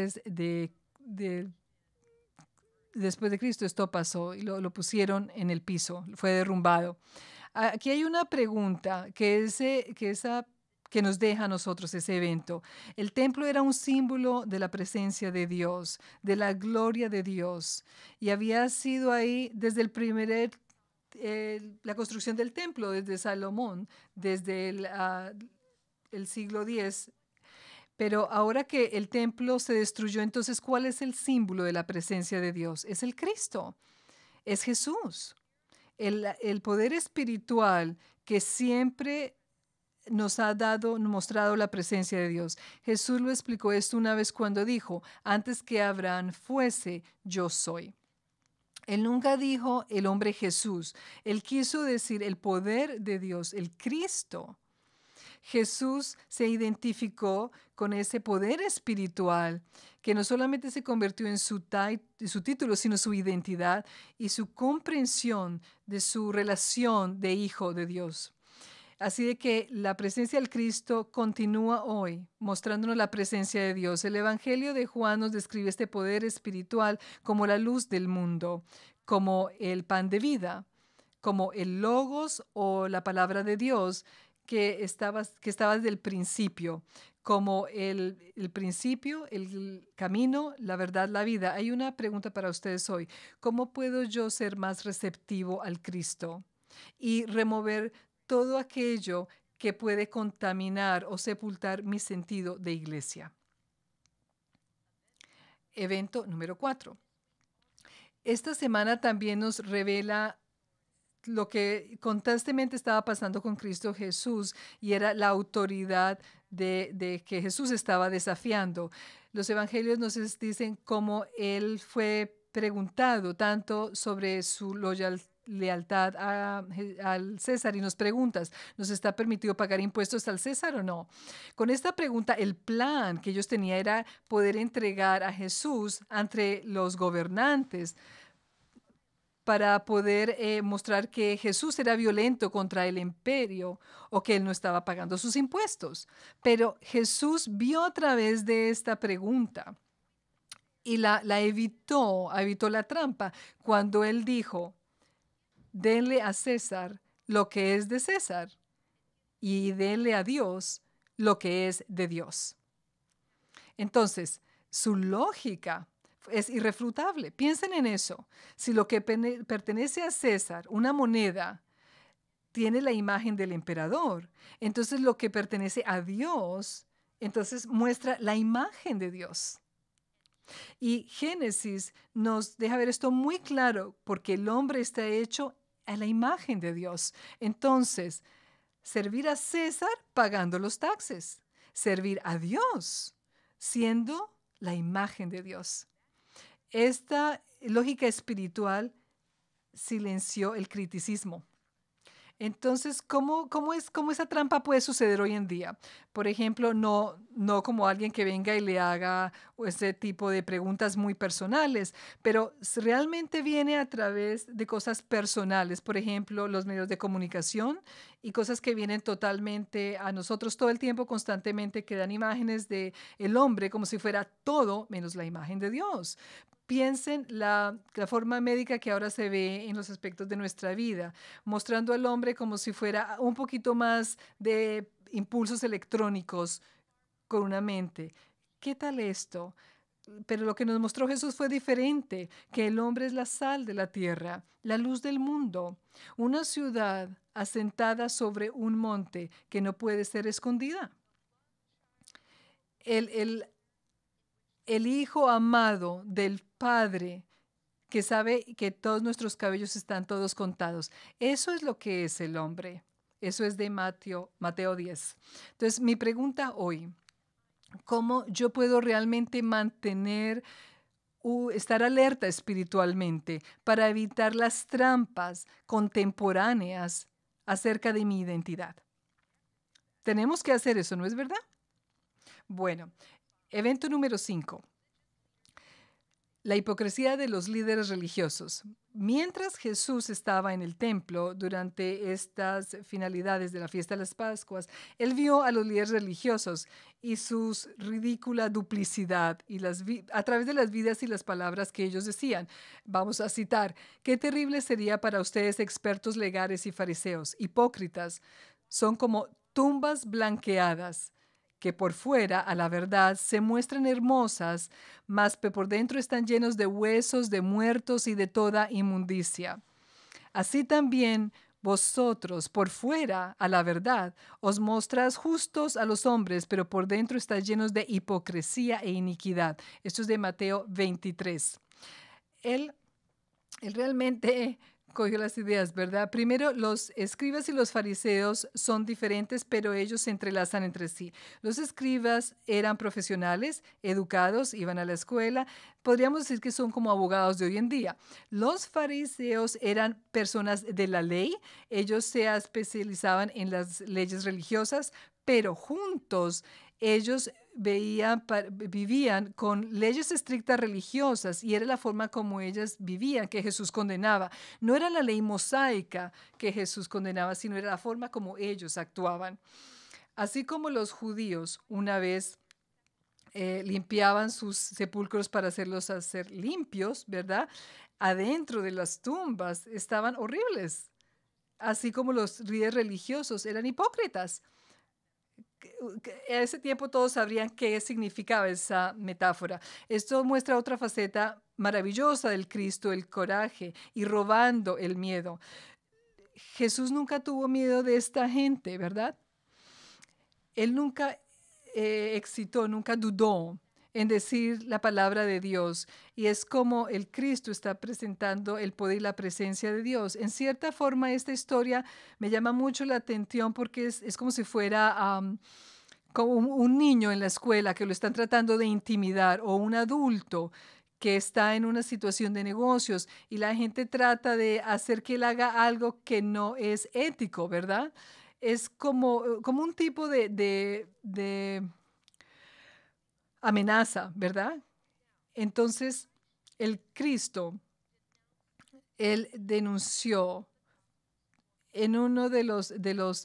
después de Cristo esto pasó y lo pusieron en el piso, fue derrumbado. Aquí hay una pregunta que esa que nos deja a nosotros ese evento. El templo era un símbolo de la presencia de Dios, de la gloria de Dios, y había sido ahí desde la construcción del templo, desde Salomón, desde el siglo X. Pero ahora que el templo se destruyó, entonces, ¿cuál es el símbolo de la presencia de Dios? Es el Cristo, es Jesús. El poder espiritual que siempre nos ha mostrado la presencia de Dios. Jesús lo explicó esto una vez cuando dijo, antes que Abraham fuese, yo soy. Él nunca dijo el hombre Jesús. Él quiso decir el poder de Dios, el Cristo. Jesús se identificó con ese poder espiritual que no solamente se convirtió en su título, sino su identidad y su comprensión de su relación de hijo de Dios. Así de que la presencia del Cristo continúa hoy, mostrándonos la presencia de Dios. El Evangelio de Juan nos describe este poder espiritual como la luz del mundo, como el pan de vida, como el Logos o la palabra de Dios que estaba desde el principio, como el principio, el camino, la verdad, la vida. Hay una pregunta para ustedes hoy. ¿Cómo puedo yo ser más receptivo al Cristo y remover todo aquello que puede contaminar o sepultar mi sentido de iglesia? Evento número 4. Esta semana también nos revela lo que constantemente estaba pasando con Cristo Jesús y era la autoridad de que Jesús estaba desafiando. Los evangelios nos dicen cómo él fue preguntado tanto sobre su lealtad al César y nos preguntas, ¿nos está permitido pagar impuestos al César o no? Con esta pregunta, el plan que ellos tenían era poder entregar a Jesús ante los gobernantes para poder mostrar que Jesús era violento contra el imperio o que él no estaba pagando sus impuestos. Pero Jesús vio a través de esta pregunta y la evitó la trampa cuando él dijo, denle a César lo que es de César y denle a Dios lo que es de Dios. Entonces, su lógica es irrefutable. Piensen en eso. Si lo que pertenece a César, una moneda, tiene la imagen del emperador, entonces lo que pertenece a Dios, entonces muestra la imagen de Dios. Y Génesis nos deja ver esto muy claro porque el hombre está hecho a la imagen de Dios. Entonces, servir a César pagando los taxes, servir a Dios siendo la imagen de Dios. Esta lógica espiritual silenció el criticismo. Entonces, ¿cómo esa trampa puede suceder hoy en día? Por ejemplo, no como alguien que venga y le haga ese tipo de preguntas muy personales, pero realmente viene a través de cosas personales, por ejemplo, los medios de comunicación y cosas que vienen totalmente a nosotros todo el tiempo, constantemente, que dan imágenes de el hombre como si fuera todo menos la imagen de Dios. Piensen la forma médica que ahora se ve en los aspectos de nuestra vida, mostrando al hombre como si fuera un poquito más de impulsos electrónicos con una mente. ¿Qué tal esto? Pero lo que nos mostró Jesús fue diferente, que el hombre es la sal de la tierra, la luz del mundo, una ciudad asentada sobre un monte que no puede ser escondida. El Hijo amado del Padre, que sabe que todos nuestros cabellos están todos contados. Eso es lo que es el hombre. Eso es de Mateo 10. Entonces, mi pregunta hoy, ¿cómo yo puedo realmente estar alerta espiritualmente para evitar las trampas contemporáneas acerca de mi identidad? Tenemos que hacer eso, ¿no es verdad? Bueno, evento número 5. La hipocresía de los líderes religiosos. Mientras Jesús estaba en el templo durante estas finalidades de la fiesta de las Pascuas, él vio a los líderes religiosos y su ridícula duplicidad a través de las vidas y las palabras que ellos decían. Vamos a citar, «Qué terrible sería para ustedes, expertos legales y fariseos, hipócritas. Son como tumbas blanqueadas, que por fuera, a la verdad, se muestran hermosas, mas que por dentro están llenos de huesos, de muertos y de toda inmundicia. Así también vosotros, por fuera, a la verdad, os mostráis justos a los hombres, pero por dentro estáis llenos de hipocresía e iniquidad. Esto es de Mateo 23. Él realmente cogió las ideas, ¿verdad? Primero, los escribas y los fariseos son diferentes, pero ellos se entrelazan entre sí. Los escribas eran profesionales, educados, iban a la escuela. Podríamos decir que son como abogados de hoy en día. Los fariseos eran personas de la ley. Ellos se especializaban en las leyes religiosas, pero juntos ellos vivían con leyes estrictas religiosas y era la forma como ellas vivían que Jesús condenaba. No era la ley mosaica que Jesús condenaba, sino era la forma como ellos actuaban. Así como los judíos una vez limpiaban sus sepulcros para hacerlos hacer limpios, ¿verdad? Adentro de las tumbas estaban horribles. Así como los líderes religiosos eran hipócritas. En ese tiempo todos sabrían qué significaba esa metáfora. Esto muestra otra faceta maravillosa del Cristo, el coraje y robando el miedo. Jesús nunca tuvo miedo de esta gente, ¿verdad? Él nunca nunca dudó en decir la palabra de Dios. Y es como el Cristo está presentando el poder y la presencia de Dios. En cierta forma, esta historia me llama mucho la atención porque es como si fuera como un niño en la escuela que lo están tratando de intimidar o un adulto que está en una situación de negocios y la gente trata de hacer que él haga algo que no es ético, ¿verdad? Es como un tipo de amenaza, ¿verdad? Entonces, el Cristo, él denunció en uno de los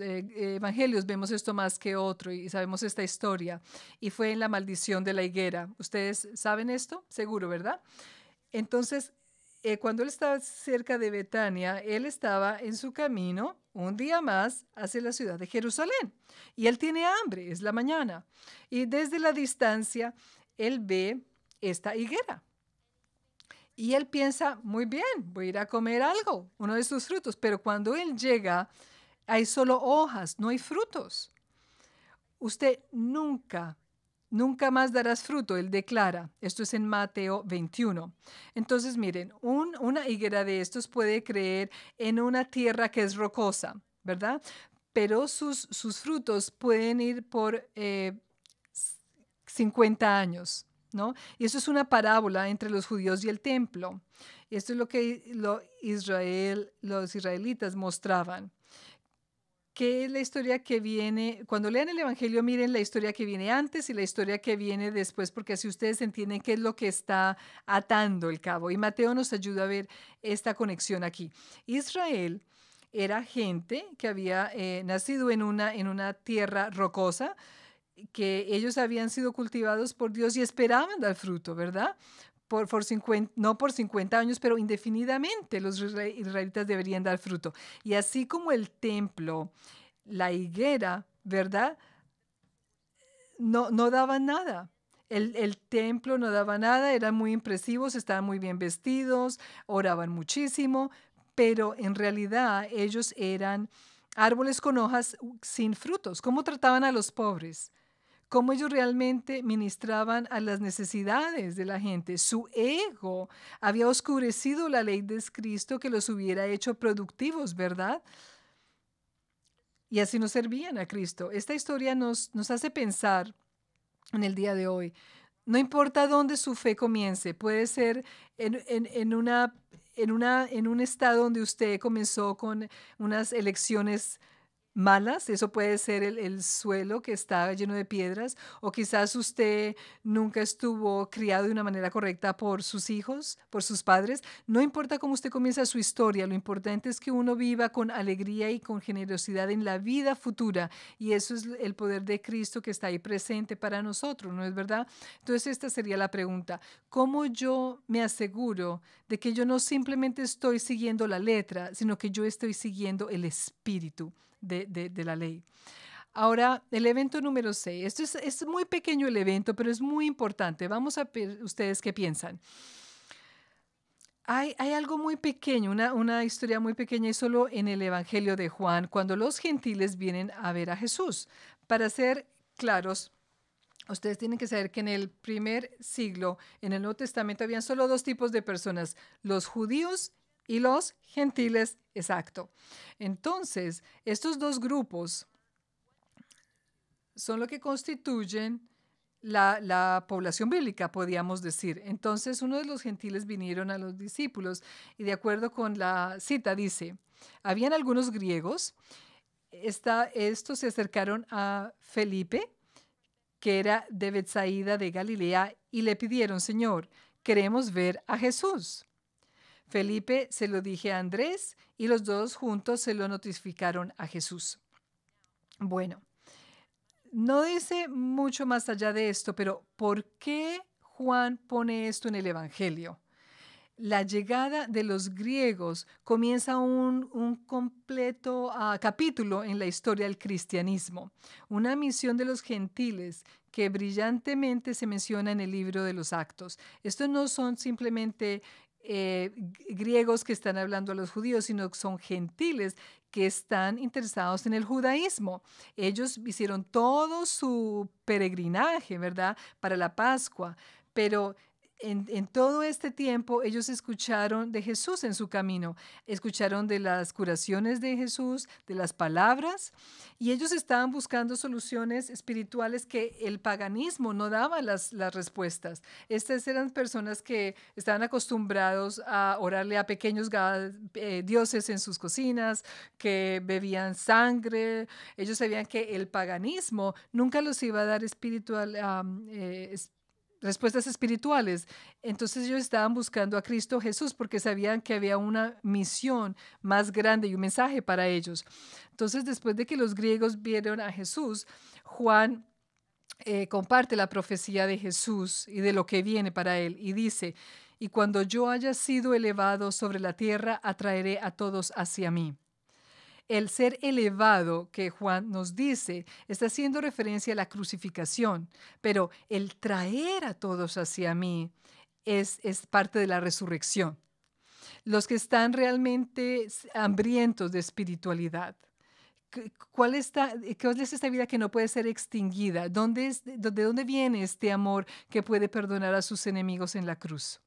evangelios, vemos esto más que otro y sabemos esta historia, y fue en la maldición de la higuera. ¿Ustedes saben esto? Seguro, ¿verdad? Entonces, cuando él estaba cerca de Betania, él estaba en su camino un día más hacia la ciudad de Jerusalén. Y él tiene hambre, es la mañana. Y desde la distancia, él ve esta higuera. Y él piensa, muy bien, voy a ir a comer algo, uno de sus frutos. Pero cuando él llega, hay solo hojas, no hay frutos. Usted nunca más darás fruto, él declara. Esto es en Mateo 21. Entonces, miren, una higuera de estos puede crecer en una tierra que es rocosa, ¿verdad? Pero sus frutos pueden ir por 50 años, ¿no? Y eso es una parábola entre los judíos y el templo. Esto es lo que los israelitas mostraban. ¿Qué es la historia que viene? Cuando lean el Evangelio, miren la historia que viene antes y la historia que viene después, porque así ustedes entienden qué es lo que está atando el cabo. Y Mateo nos ayuda a ver esta conexión aquí. Israel era gente que había nacido en una tierra rocosa, que ellos habían sido cultivados por Dios y esperaban dar fruto, ¿verdad? No por 50 años, pero indefinidamente los israelitas deberían dar fruto. Y así como el templo, la higuera, ¿verdad? No daba nada. El templo no daba nada, eran muy impresivos, estaban muy bien vestidos, oraban muchísimo, pero en realidad ellos eran árboles con hojas sin frutos. ¿Cómo trataban a los pobres? Cómo ellos realmente ministraban a las necesidades de la gente. Su ego había oscurecido la ley de Cristo que los hubiera hecho productivos, ¿verdad? Y así no servían a Cristo. Esta historia nos hace pensar en el día de hoy. No importa dónde su fe comience, puede ser en un estado donde usted comenzó con unas elecciones malas, eso puede ser el suelo que está lleno de piedras, o quizás usted nunca estuvo criado de una manera correcta por sus hijos, por sus padres. No importa cómo usted comienza su historia, lo importante es que uno viva con alegría y con generosidad en la vida futura, y eso es el poder de Cristo que está ahí presente para nosotros, ¿no es verdad? Entonces esta sería la pregunta: ¿cómo yo me aseguro de que yo no simplemente estoy siguiendo la letra, sino que yo estoy siguiendo el espíritu de la ley? Ahora, el evento número 6. Esto es muy pequeño el evento, pero es muy importante. Vamos a ver ustedes qué piensan. Hay algo muy pequeño, una historia muy pequeña y solo en el Evangelio de Juan, cuando los gentiles vienen a ver a Jesús. Para ser claros, ustedes tienen que saber que en el primer siglo, en el Nuevo Testamento, habían solo dos tipos de personas, los judíos y los gentiles, exacto. Entonces, estos dos grupos son lo que constituyen la población bíblica, podríamos decir. Entonces, uno de los gentiles vinieron a los discípulos y de acuerdo con la cita dice, habían algunos griegos, estos se acercaron a Felipe, que era de Betsaida de Galilea, y le pidieron, Señor, queremos ver a Jesús. Felipe se lo dije a Andrés y los dos juntos se lo notificaron a Jesús. Bueno, no dice mucho más allá de esto, pero ¿por qué Juan pone esto en el Evangelio? La llegada de los griegos comienza un completo capítulo en la historia del cristianismo, una misión de los gentiles que brillantemente se menciona en el libro de los Actos. Estos no son simplemente griegos que están hablando a los judíos, sino que son gentiles que están interesados en el judaísmo. Ellos hicieron todo su peregrinaje, ¿verdad?, para la Pascua, pero en todo este tiempo ellos escucharon de Jesús en su camino, escucharon de las curaciones de Jesús, de las palabras, y ellos estaban buscando soluciones espirituales que el paganismo no daba las respuestas. Estas eran personas que estaban acostumbrados a orarle a pequeños dioses en sus cocinas, que bebían sangre. Ellos sabían que el paganismo nunca los iba a dar respuestas espirituales. Entonces ellos estaban buscando a Cristo Jesús porque sabían que había una misión más grande y un mensaje para ellos. Entonces, después de que los griegos vieron a Jesús, Juan comparte la profecía de Jesús y de lo que viene para él y dice, y cuando yo haya sido elevado sobre la tierra, atraeré a todos hacia mí. El ser elevado que Juan nos dice está haciendo referencia a la crucificación, pero el traer a todos hacia mí es parte de la resurrección. Los que están realmente hambrientos de espiritualidad. ¿Cuál es esta vida que no puede ser extinguida? ¿De dónde viene este amor que puede perdonar a sus enemigos en la cruz?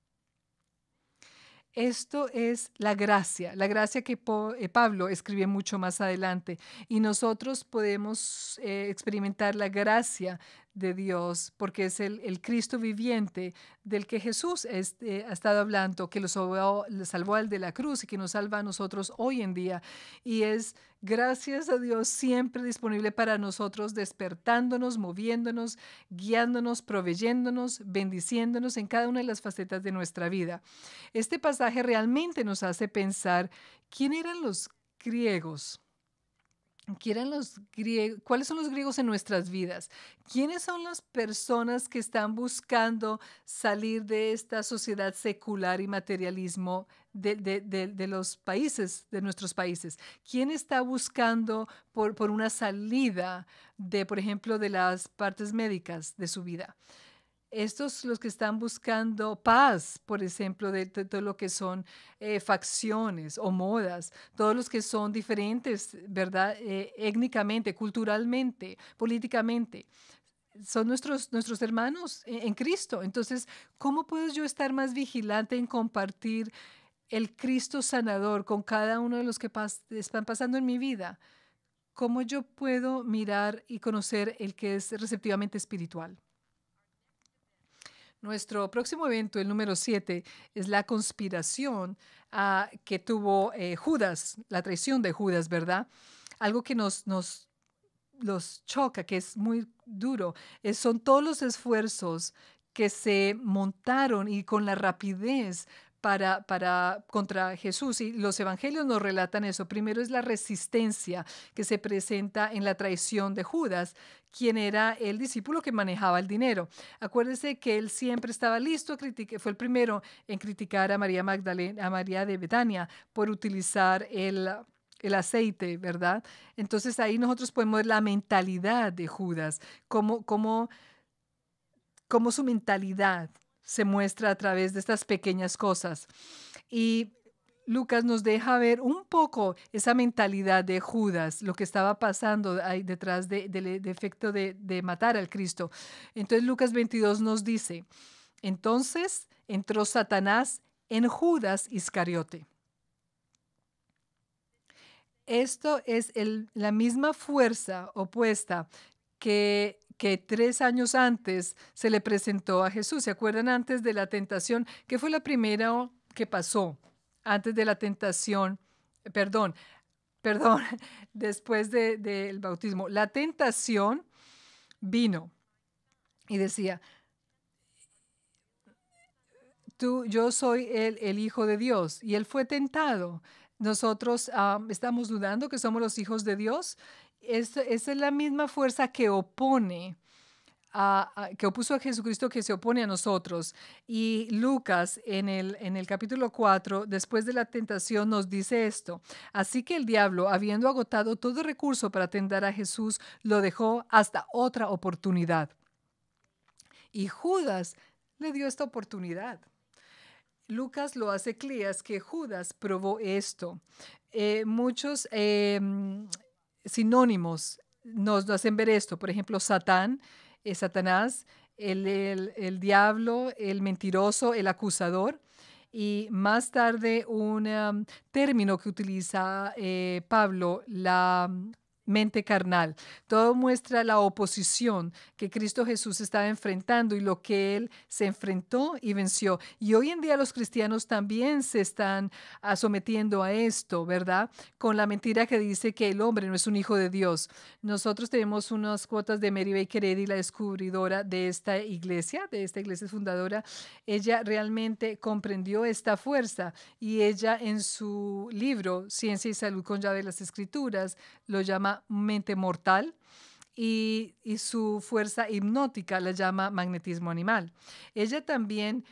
Esto es la gracia que Pablo escribe mucho más adelante, y nosotros podemos experimentar la gracia de Dios porque es el Cristo viviente del que Jesús ha estado hablando, que lo salvó al de la cruz y que nos salva a nosotros hoy en día. Y es gracias a Dios siempre disponible para nosotros, despertándonos, moviéndonos, guiándonos, proveyéndonos, bendiciéndonos en cada una de las facetas de nuestra vida. Este pasaje realmente nos hace pensar quién eran los griegos. ¿Cuáles son los griegos en nuestras vidas? ¿Quiénes son las personas que están buscando salir de esta sociedad secular y materialismo de los países, de nuestros países? ¿Quién está buscando por una salida por ejemplo, de las partes médicas de su vida? Estos los que están buscando paz, por ejemplo, de todo lo que son facciones o modas, todos los que son diferentes, ¿verdad? Étnicamente, culturalmente, políticamente. Son nuestros hermanos en Cristo. Entonces, ¿cómo puedo yo estar más vigilante en compartir el Cristo sanador con cada uno de los que están pasando en mi vida? ¿Cómo yo puedo mirar y conocer el que es receptivamente espiritual? Nuestro próximo evento, el número 7, es la conspiración que tuvo Judas, la traición de Judas, ¿verdad? Algo que nos choca, que es muy duro, son todos los esfuerzos que se montaron y con la rapidez contra Jesús, y los evangelios nos relatan eso. Primero es la resistencia que se presenta en la traición de Judas, quien era el discípulo que manejaba el dinero. Acuérdese que él siempre estaba listo a criticar, fue el primero en criticar a María Magdalena, a María de Betania, por utilizar el aceite, ¿verdad? Entonces ahí nosotros podemos ver la mentalidad de Judas, cómo su mentalidad se muestra a través de estas pequeñas cosas. Y Lucas nos deja ver un poco esa mentalidad de Judas, lo que estaba pasando ahí detrás del efecto de matar al Cristo. Entonces Lucas 22 nos dice, entonces entró Satanás en Judas Iscariote. Esto es la misma fuerza opuesta que 3 años antes se le presentó a Jesús. ¿Se acuerdan antes de la tentación? ¿Qué fue la primera que pasó antes de la tentación? Perdón, después del bautismo. La tentación vino y decía, yo soy el Hijo de Dios, y él fue tentado. Nosotros estamos dudando que somos los hijos de Dios. Esa es la misma fuerza que que opuso a Jesucristo, que se opone a nosotros. Y Lucas en el capítulo 4, después de la tentación, nos dice esto. Así que el diablo, habiendo agotado todo recurso para tentar a Jesús, lo dejó hasta otra oportunidad. Y Judas le dio esta oportunidad. Lucas lo hace claro que Judas probó esto. Muchos sinónimos nos hacen ver esto. Por ejemplo, Satanás, el diablo, el mentiroso, el acusador. Y más tarde un término que utiliza Pablo, la mente carnal. Todo muestra la oposición que Cristo Jesús estaba enfrentando y lo que él se enfrentó y venció. Y hoy en día los cristianos también se están sometiendo a esto, ¿verdad? Con la mentira que dice que el hombre no es un hijo de Dios. Nosotros tenemos unas cuotas de Mary Baker Eddy, la descubridora de esta iglesia fundadora. Ella realmente comprendió esta fuerza y ella en su libro Ciencia y Salud con llave de las Escrituras lo llama mente mortal y su fuerza hipnótica la llama magnetismo animal. Ella también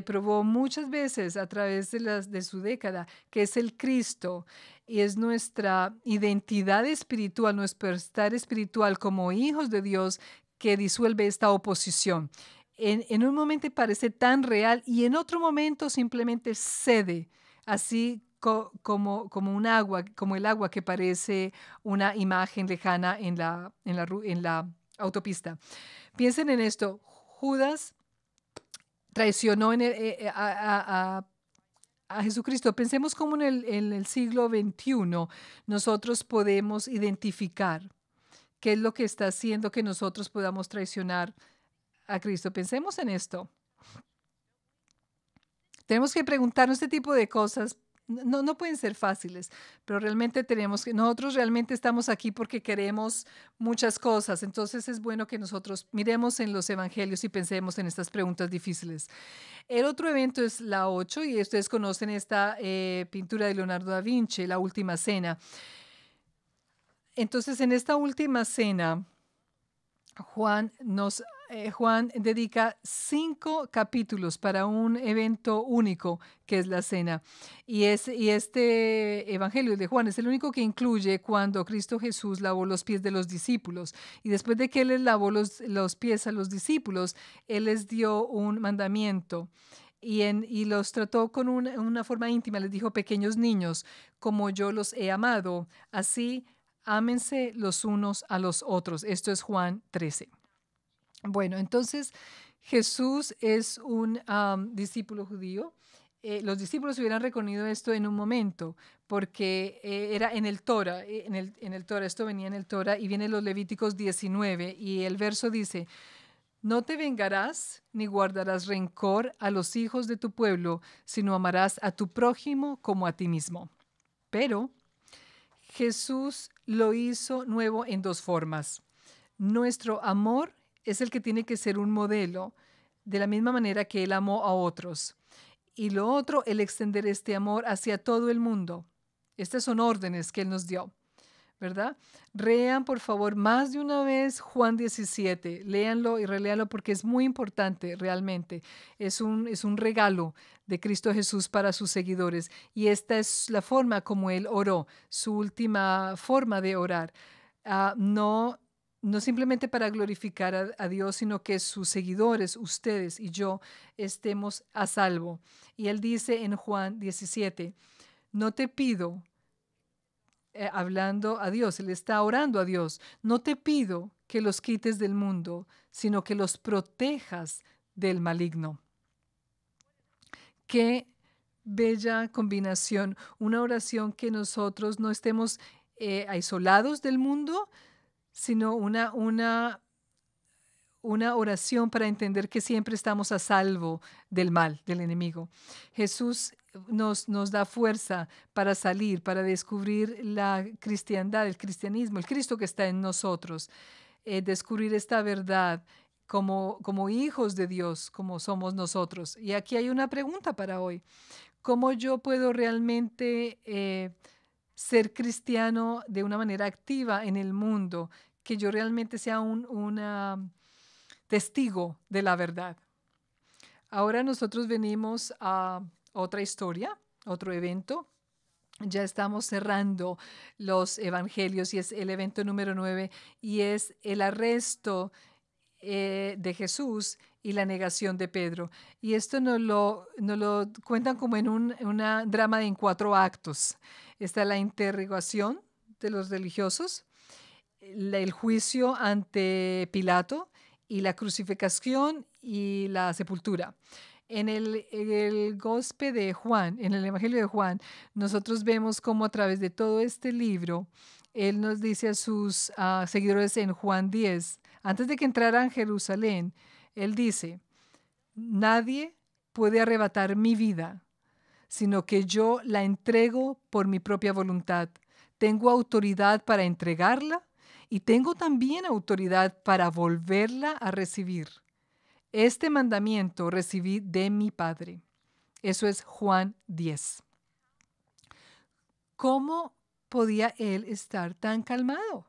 probó muchas veces a través de su década que es el Cristo y es nuestra identidad espiritual, nuestro estar espiritual como hijos de Dios que disuelve esta oposición. En un momento parece tan real y en otro momento simplemente cede, así como un agua, como el agua que parece una imagen lejana en la autopista. Piensen en esto. Judas traicionó a Jesucristo. Pensemos como en el siglo XXI nosotros podemos identificar qué es lo que está haciendo que nosotros podamos traicionar a Cristo. Pensemos en esto. Tenemos que preguntarnos este tipo de cosas. No pueden ser fáciles, pero realmente nosotros realmente estamos aquí porque queremos muchas cosas. Entonces es bueno que nosotros miremos en los evangelios y pensemos en estas preguntas difíciles. El otro evento es la 8 y ustedes conocen esta pintura de Leonardo da Vinci, La Última Cena. Entonces en esta última cena, Juan dedica 5 capítulos para un evento único que es la cena. Y este evangelio de Juan es el único que incluye cuando Cristo Jesús lavó los pies de los discípulos. Y después de que Él les lavó los pies a los discípulos, Él les dio un mandamiento. Y los trató con una forma íntima. Les dijo: pequeños niños, como yo los he amado, así ámense los unos a los otros. Esto es Juan 13. Bueno, entonces Jesús es un discípulo judío. Los discípulos hubieran reconocido esto en un momento porque era en el Torah. En el Torah, esto venía en el Torah y viene en los Levíticos 19 y el verso dice: no te vengarás ni guardarás rencor a los hijos de tu pueblo, sino amarás a tu prójimo como a ti mismo. Pero Jesús lo hizo nuevo en 2 formas. Nuestro amor es el que tiene que ser un modelo de la misma manera que Él amó a otros. Y lo otro, el extender este amor hacia todo el mundo. Estas son órdenes que Él nos dio, ¿verdad? Lean, por favor, más de una vez Juan 17. Léanlo y reléanlo porque es muy importante realmente. Es un regalo de Cristo Jesús para sus seguidores. Y esta es la forma como Él oró, su última forma de orar. No simplemente para glorificar a Dios, sino que sus seguidores, ustedes y yo, estemos a salvo. Y Él dice en Juan 17, no te pido, hablando a Dios, Él está orando a Dios, no te pido que los quites del mundo, sino que los protejas del maligno. Qué bella combinación, una oración que nosotros no estemos aislados del mundo, sino una oración para entender que siempre estamos a salvo del mal, del enemigo. Jesús nos da fuerza para salir, para descubrir la cristiandad, el cristianismo, el Cristo que está en nosotros, descubrir esta verdad como hijos de Dios, como somos nosotros. Y aquí hay una pregunta para hoy. ¿Cómo yo puedo realmente ser cristiano de una manera activa en el mundo? Que yo realmente sea un testigo de la verdad. Ahora nosotros venimos a otra historia, otro evento. Ya estamos cerrando los evangelios y es el evento número 9 y es el arresto de Jesús y la negación de Pedro. Y esto nos lo cuentan como en una drama en 4 actos. Está la interrogación de los religiosos, el juicio ante Pilato y la crucifixión y la sepultura. En el Gospel de Juan, en el Evangelio de Juan, nosotros vemos cómo a través de todo este libro, Él nos dice a sus seguidores en Juan 10, antes de que entraran a Jerusalén, Él dice, nadie puede arrebatar mi vida, sino que yo la entrego por mi propia voluntad. Tengo autoridad para entregarla y tengo también autoridad para volverla a recibir. Este mandamiento recibí de mi Padre. Eso es Juan 10. ¿Cómo podía él estar tan calmado?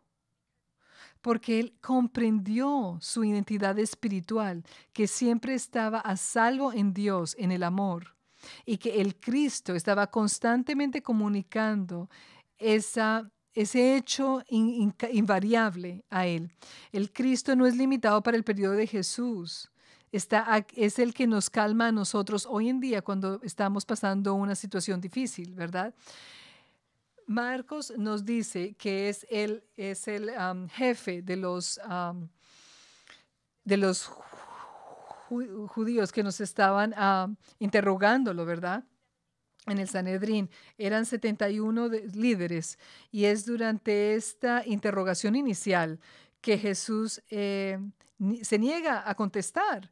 Porque él comprendió su identidad espiritual, que siempre estaba a salvo en Dios, en el amor, y que el Cristo estaba constantemente comunicando ese hecho invariable a él. El Cristo no es limitado para el periodo de Jesús. Es el que nos calma a nosotros hoy en día cuando estamos pasando una situación difícil, ¿verdad? Marcos nos dice que es el jefe de los judíos que nos estaban interrogándolo, ¿verdad? En el Sanedrín eran 71 líderes y es durante esta interrogación inicial que Jesús se niega a contestar,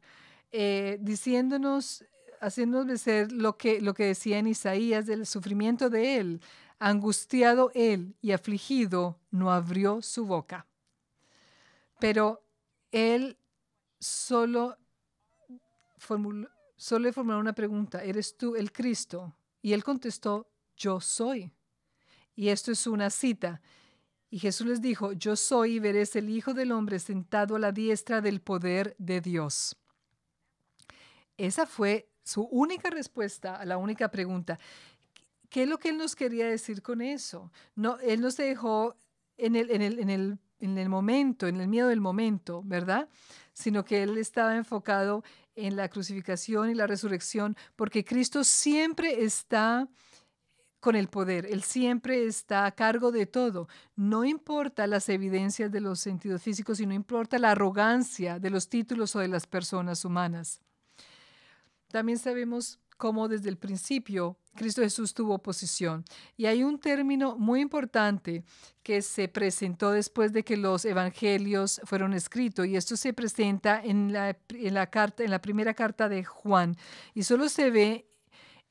diciéndonos, haciéndonos ver lo que decía en Isaías del sufrimiento de él. Angustiado él y afligido, no abrió su boca. Pero él solo le formuló una pregunta, ¿eres tú el Cristo? Y él contestó, yo soy. Y esto es una cita. Y Jesús les dijo, yo soy y veréis el Hijo del Hombre sentado a la diestra del poder de Dios. Esa fue su única respuesta a la única pregunta. ¿Qué es lo que él nos quería decir con eso? No, él nos dejó en el momento, en el miedo del momento, ¿verdad? Sino que él estaba enfocado en la crucifixión y la resurrección, porque Cristo siempre está con el poder. Él siempre está a cargo de todo. No importa las evidencias de los sentidos físicos y no importa la arrogancia de los títulos o de las personas humanas. También sabemos cómo desde el principio Cristo Jesús tuvo oposición. Y hay un término muy importante que se presentó después de que los evangelios fueron escritos, y esto se presenta en la primera carta de Juan, y solo se ve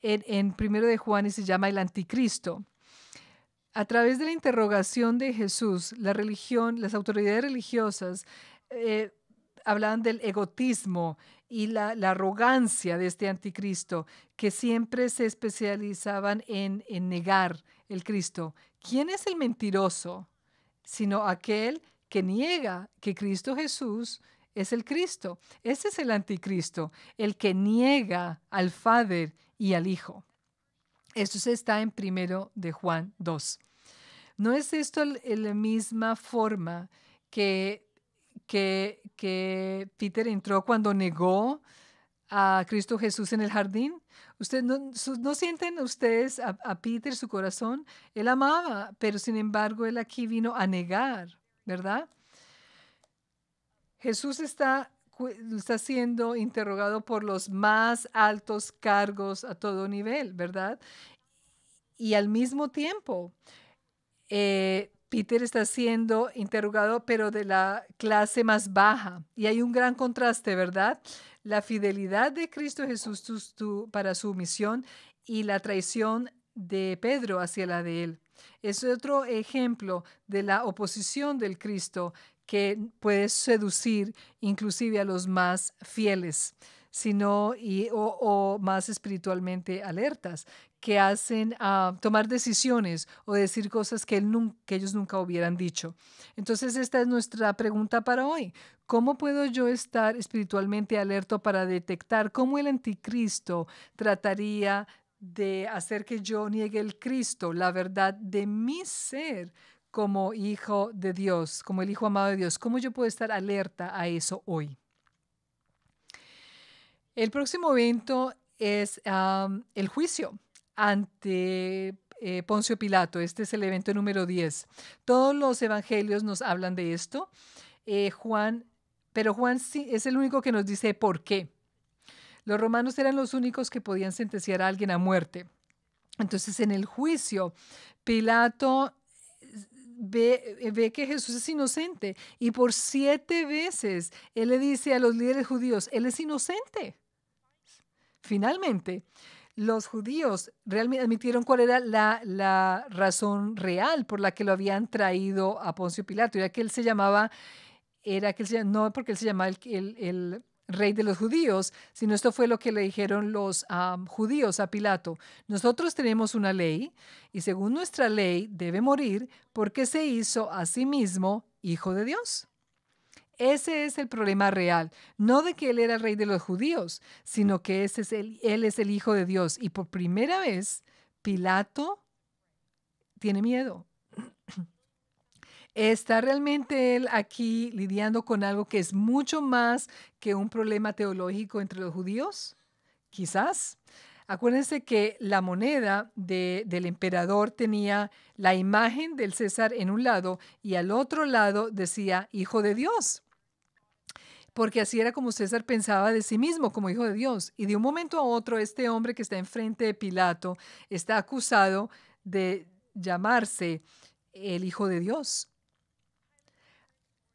en primero de Juan y se llama el anticristo. A través de la interrogación de Jesús, la religión, las autoridades religiosas hablaban del egotismo y la arrogancia de este anticristo, que siempre se especializaban en negar el Cristo. ¿Quién es el mentiroso? sino aquel que niega que Cristo Jesús es el Cristo. Ese es el anticristo, el que niega al Padre y al Hijo. Esto está en 1 de Juan 2. ¿No es esto la misma forma que Peter entró cuando negó a Cristo Jesús en el jardín? ¿No sienten ustedes a Peter su corazón? Él amaba, pero sin embargo él aquí vino a negar, ¿verdad? Jesús está siendo interrogado por los más altos cargos a todo nivel, ¿verdad? Y al mismo tiempo, Peter está siendo interrogado, pero de la clase más baja. Y hay un gran contraste, ¿verdad? La fidelidad de Cristo Jesús para su misión y la traición de Pedro hacia la de él. Es otro ejemplo de la oposición del Cristo que puede seducir inclusive a los más fieles, o más espiritualmente alertas, que hacen tomar decisiones o decir cosas que ellos nunca hubieran dicho. Entonces, esta es nuestra pregunta para hoy. ¿Cómo puedo yo estar espiritualmente alerta para detectar cómo el anticristo trataría de hacer que yo niegue el Cristo, la verdad de mi ser como hijo de Dios, como el hijo amado de Dios? ¿Cómo yo puedo estar alerta a eso hoy? El próximo evento es el juicio ante Poncio Pilato. Este es el evento número 10. Todos los evangelios nos hablan de esto. Pero Juan sí es el único que nos dice por qué. Los romanos eran los únicos que podían sentenciar a alguien a muerte. Entonces, en el juicio, Pilato ve que Jesús es inocente y por 7 veces él le dice a los líderes judíos, él es inocente. Finalmente, los judíos realmente admitieron cuál era la razón real por la que lo habían traído a Poncio Pilato. No porque él se llamaba el rey de los judíos, sino esto fue lo que le dijeron los judíos a Pilato. Nosotros tenemos una ley y según nuestra ley debe morir porque se hizo a sí mismo hijo de Dios. Ese es el problema real, no de que él era el rey de los judíos, sino que él es el hijo de Dios. Y por primera vez, Pilato tiene miedo. ¿Está realmente él aquí lidiando con algo que es mucho más que un problema teológico entre los judíos? Quizás. Acuérdense que la moneda del emperador tenía la imagen del César en un lado y al otro lado decía hijo de Dios. Porque así era como César pensaba de sí mismo como hijo de Dios. Y de un momento a otro, este hombre que está enfrente de Pilato está acusado de llamarse el hijo de Dios.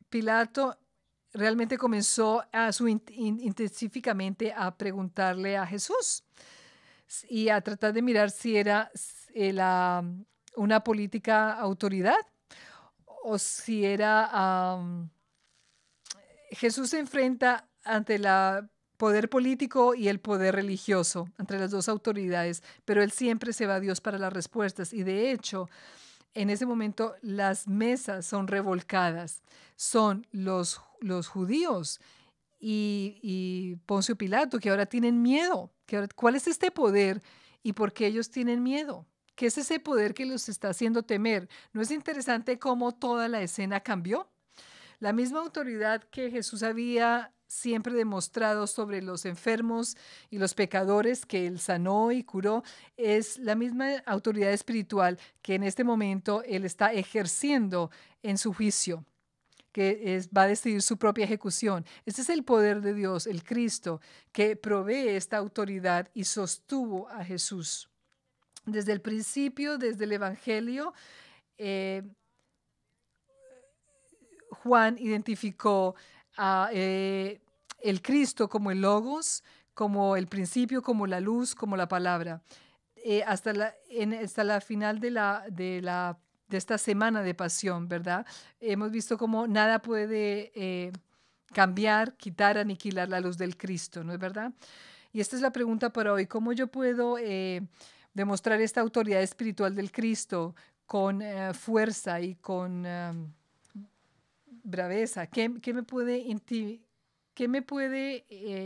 Pilato realmente comenzó intensivamente a preguntarle a Jesús y a tratar de mirar si era una política autoridad o si era... Jesús se enfrenta ante el poder político y el poder religioso, entre las dos autoridades, pero él siempre se va a Dios para las respuestas. Y de hecho, en ese momento las mesas son revolcadas. Son los judíos y Poncio Pilato que ahora tienen miedo. ¿Cuál es este poder y por qué ellos tienen miedo? ¿Qué es ese poder que los está haciendo temer? ¿No es interesante cómo toda la escena cambió? La misma autoridad que Jesús había siempre demostrado sobre los enfermos y los pecadores que él sanó y curó, es la misma autoridad espiritual que en este momento él está ejerciendo en su juicio, que va a decidir su propia ejecución. Este es el poder de Dios, el Cristo, que provee esta autoridad y sostuvo a Jesús. Desde el principio, desde el Evangelio, Juan identificó el Cristo como el Logos, como el principio, como la luz, como la palabra. Hasta la final de esta semana de pasión, ¿verdad? Hemos visto cómo nada puede cambiar, quitar, aniquilar la luz del Cristo, ¿no es verdad? Y esta es la pregunta para hoy. ¿Cómo yo puedo demostrar esta autoridad espiritual del Cristo con fuerza y con braveza? ¿Qué me puede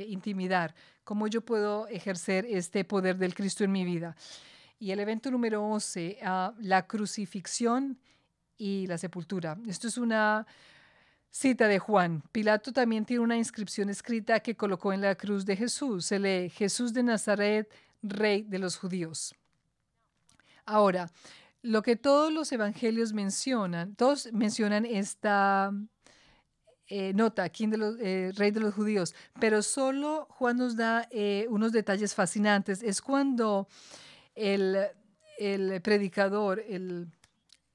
intimidar? ¿Cómo yo puedo ejercer este poder del Cristo en mi vida? Y el evento número 11, la crucifixión y la sepultura. Esto es una cita de Juan. Pilato también tiene una inscripción escrita que colocó en la cruz de Jesús. Se lee: Jesús de Nazaret, Rey de los judíos. Ahora, lo que todos los evangelios mencionan, todos mencionan esta nota, ¿quién de los Rey de los judíos? Pero solo Juan nos da unos detalles fascinantes. Es cuando el predicador, el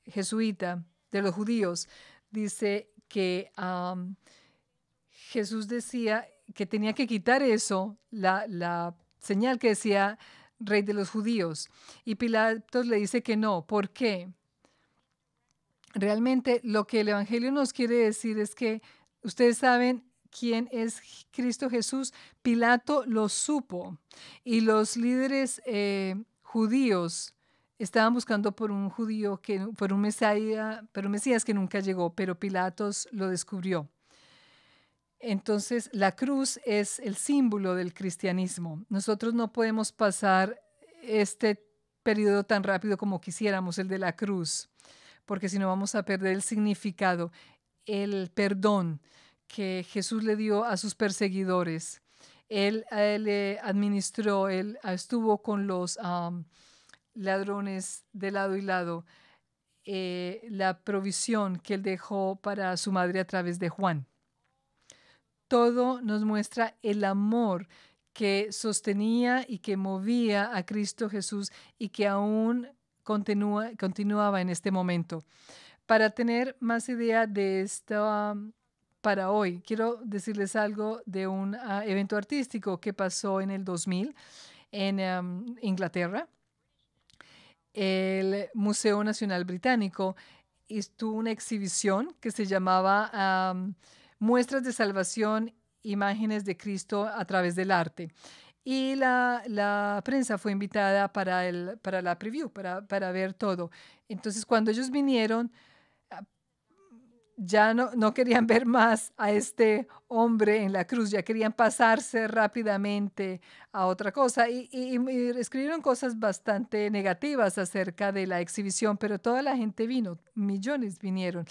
jesuita de los judíos, dice que Jesús decía que tenía que quitar eso, la señal que decía Rey de los judíos. Y Pilatos le dice que no. ¿Por qué? Realmente lo que el Evangelio nos quiere decir es que ustedes saben quién es Cristo Jesús. Pilato lo supo y los líderes judíos estaban buscando por un judío, por un Mesías que nunca llegó, pero Pilatos lo descubrió. Entonces, la cruz es el símbolo del cristianismo. Nosotros no podemos pasar este periodo tan rápido como quisiéramos, el de la cruz, porque si no vamos a perder el significado, el perdón que Jesús le dio a sus perseguidores. Él administró, él estuvo con los ladrones de lado y lado, la provisión que él dejó para su madre a través de Juan. Todo nos muestra el amor que sostenía y que movía a Cristo Jesús y que aún continuaba en este momento. Para tener más idea de esto para hoy, quiero decirles algo de un evento artístico que pasó en el 2000 en Inglaterra. El Museo Nacional Británico tuvo una exhibición que se llamaba Muestras de Salvación, Imágenes de Cristo a través del arte. Y la prensa fue invitada para la preview, para ver todo. Entonces, cuando ellos vinieron, ya no querían ver más a este hombre en la cruz, ya querían pasarse rápidamente a otra cosa. Y escribieron cosas bastante negativas acerca de la exhibición, pero toda la gente vino, millones vinieron.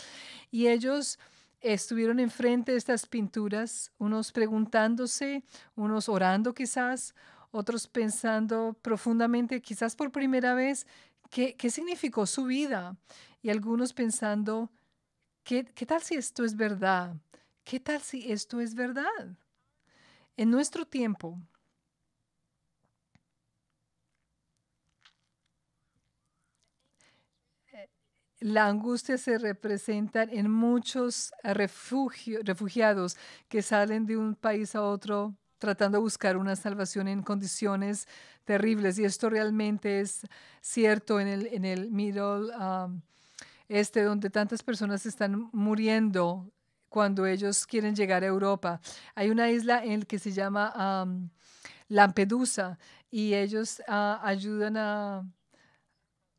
Y ellos estuvieron enfrente de estas pinturas, unos preguntándose, unos orando quizás, otros pensando profundamente, quizás por primera vez, qué significó su vida. Y algunos pensando, ¿qué tal si esto es verdad? ¿Qué tal si esto es verdad? En nuestro tiempo, la angustia se representa en muchos refugiados que salen de un país a otro tratando de buscar una salvación en condiciones terribles. Y esto realmente es cierto en el Middle donde tantas personas están muriendo cuando ellos quieren llegar a Europa. Hay una isla en la que se llama Lampedusa y ellos ayudan a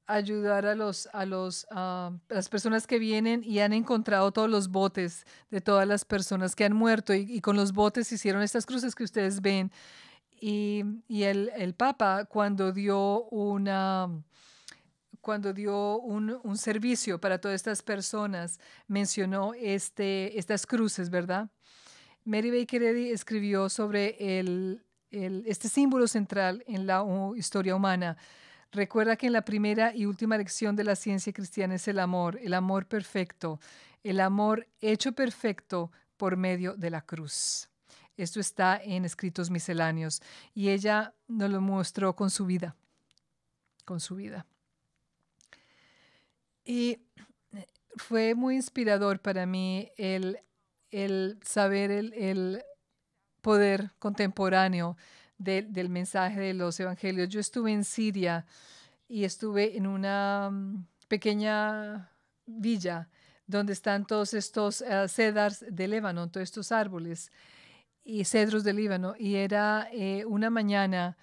ayudar a las personas que vienen y han encontrado todos los botes de todas las personas que han muerto y con los botes hicieron estas cruces que ustedes ven. Y el Papa cuando dio un servicio para todas estas personas, mencionó estas cruces, ¿verdad? Mary Baker Eddy escribió sobre este símbolo central en la historia humana. Recuerda que en la primera y última lección de la ciencia cristiana es el amor perfecto, el amor hecho perfecto por medio de la cruz. Esto está en Escritos Misceláneos y ella nos lo mostró con su vida, Y fue muy inspirador para mí el saber el poder contemporáneo del mensaje de los evangelios. Yo estuve en Siria y estuve en una pequeña villa donde están todos estos cedars de Líbano, todos estos árboles y cedros de Líbano. Y era una mañana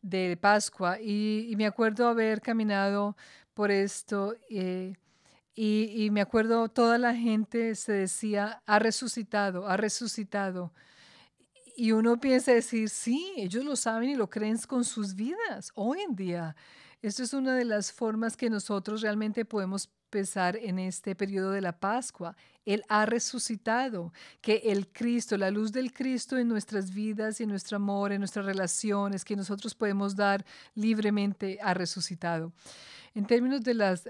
de Pascua y me acuerdo haber caminado por esto Y me acuerdo, toda la gente se decía, ha resucitado, ha resucitado. Y uno piensa decir, sí, ellos lo saben y lo creen con sus vidas hoy en día. Esto es una de las formas que nosotros realmente podemos pensar en este periodo de la Pascua. Él ha resucitado, que el Cristo, la luz del Cristo en nuestras vidas y en nuestro amor, en nuestras relaciones, que nosotros podemos dar libremente, ha resucitado. En términos de las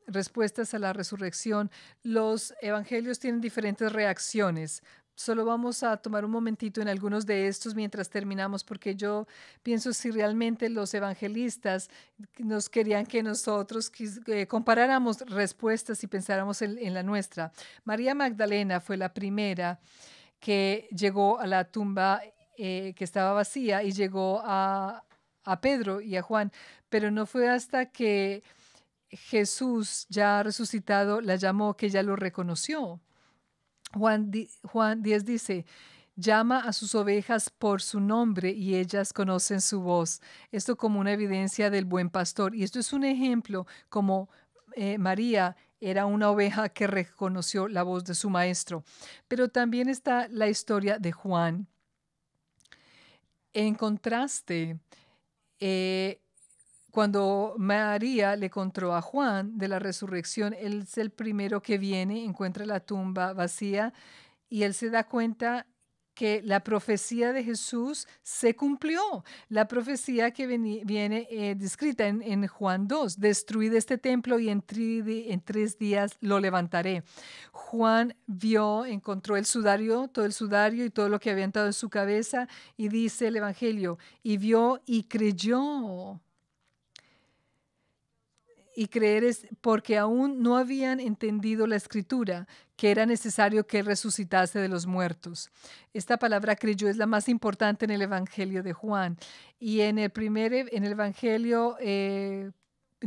respuestas a la resurrección, los evangelios tienen diferentes reacciones. Solo vamos a tomar un momentito en algunos de estos mientras terminamos, porque yo pienso si realmente los evangelistas nos querían que nosotros comparáramos respuestas y pensáramos en la nuestra. María Magdalena fue la primera que llegó a la tumba que estaba vacía y llegó a Pedro y a Juan, pero no fue hasta que Jesús, ya resucitado, la llamó que ella lo reconoció. Juan 10 dice, llama a sus ovejas por su nombre y ellas conocen su voz. Esto como una evidencia del buen pastor. Y esto es un ejemplo como María era una oveja que reconoció la voz de su maestro. Pero también está la historia de Juan. En contraste, cuando María le contó a Juan de la resurrección, él es el primero que viene, encuentra la tumba vacía y él se da cuenta que la profecía de Jesús se cumplió. La profecía que viene descrita en Juan 2, destruid este templo y en 3 días lo levantaré. Juan encontró el sudario, todo el sudario y todo lo que había entrado en su cabeza y dice el evangelio, y vio y creyó. Y creer es porque aún no habían entendido la escritura, que era necesario que él resucitase de los muertos. Esta palabra creyó es la más importante en el Evangelio de Juan. Y en el Evangelio, en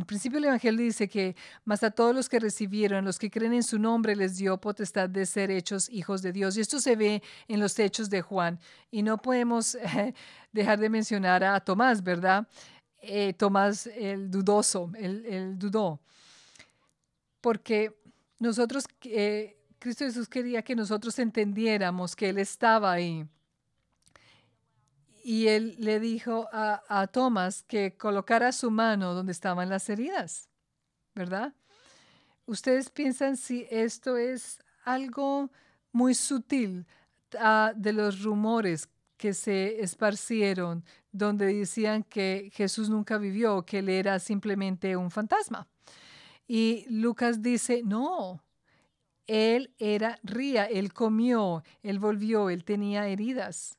principio el Evangelio dice que mas a todos los que recibieron, los que creen en su nombre, les dio potestad de ser hechos hijos de Dios. Y esto se ve en los hechos de Juan. Y no podemos dejar de mencionar a Tomás, ¿verdad? Tomás el dudoso, él dudó, porque nosotros, Cristo Jesús quería que nosotros entendiéramos que Él estaba ahí. Y Él le dijo a Tomás que colocara su mano donde estaban las heridas, ¿verdad? ¿Ustedes piensan si esto es algo muy sutil de los rumores que se esparcieron, donde decían que Jesús nunca vivió, que él era simplemente un fantasma? Y Lucas dice, no, él ría, él comió, él volvió, él tenía heridas.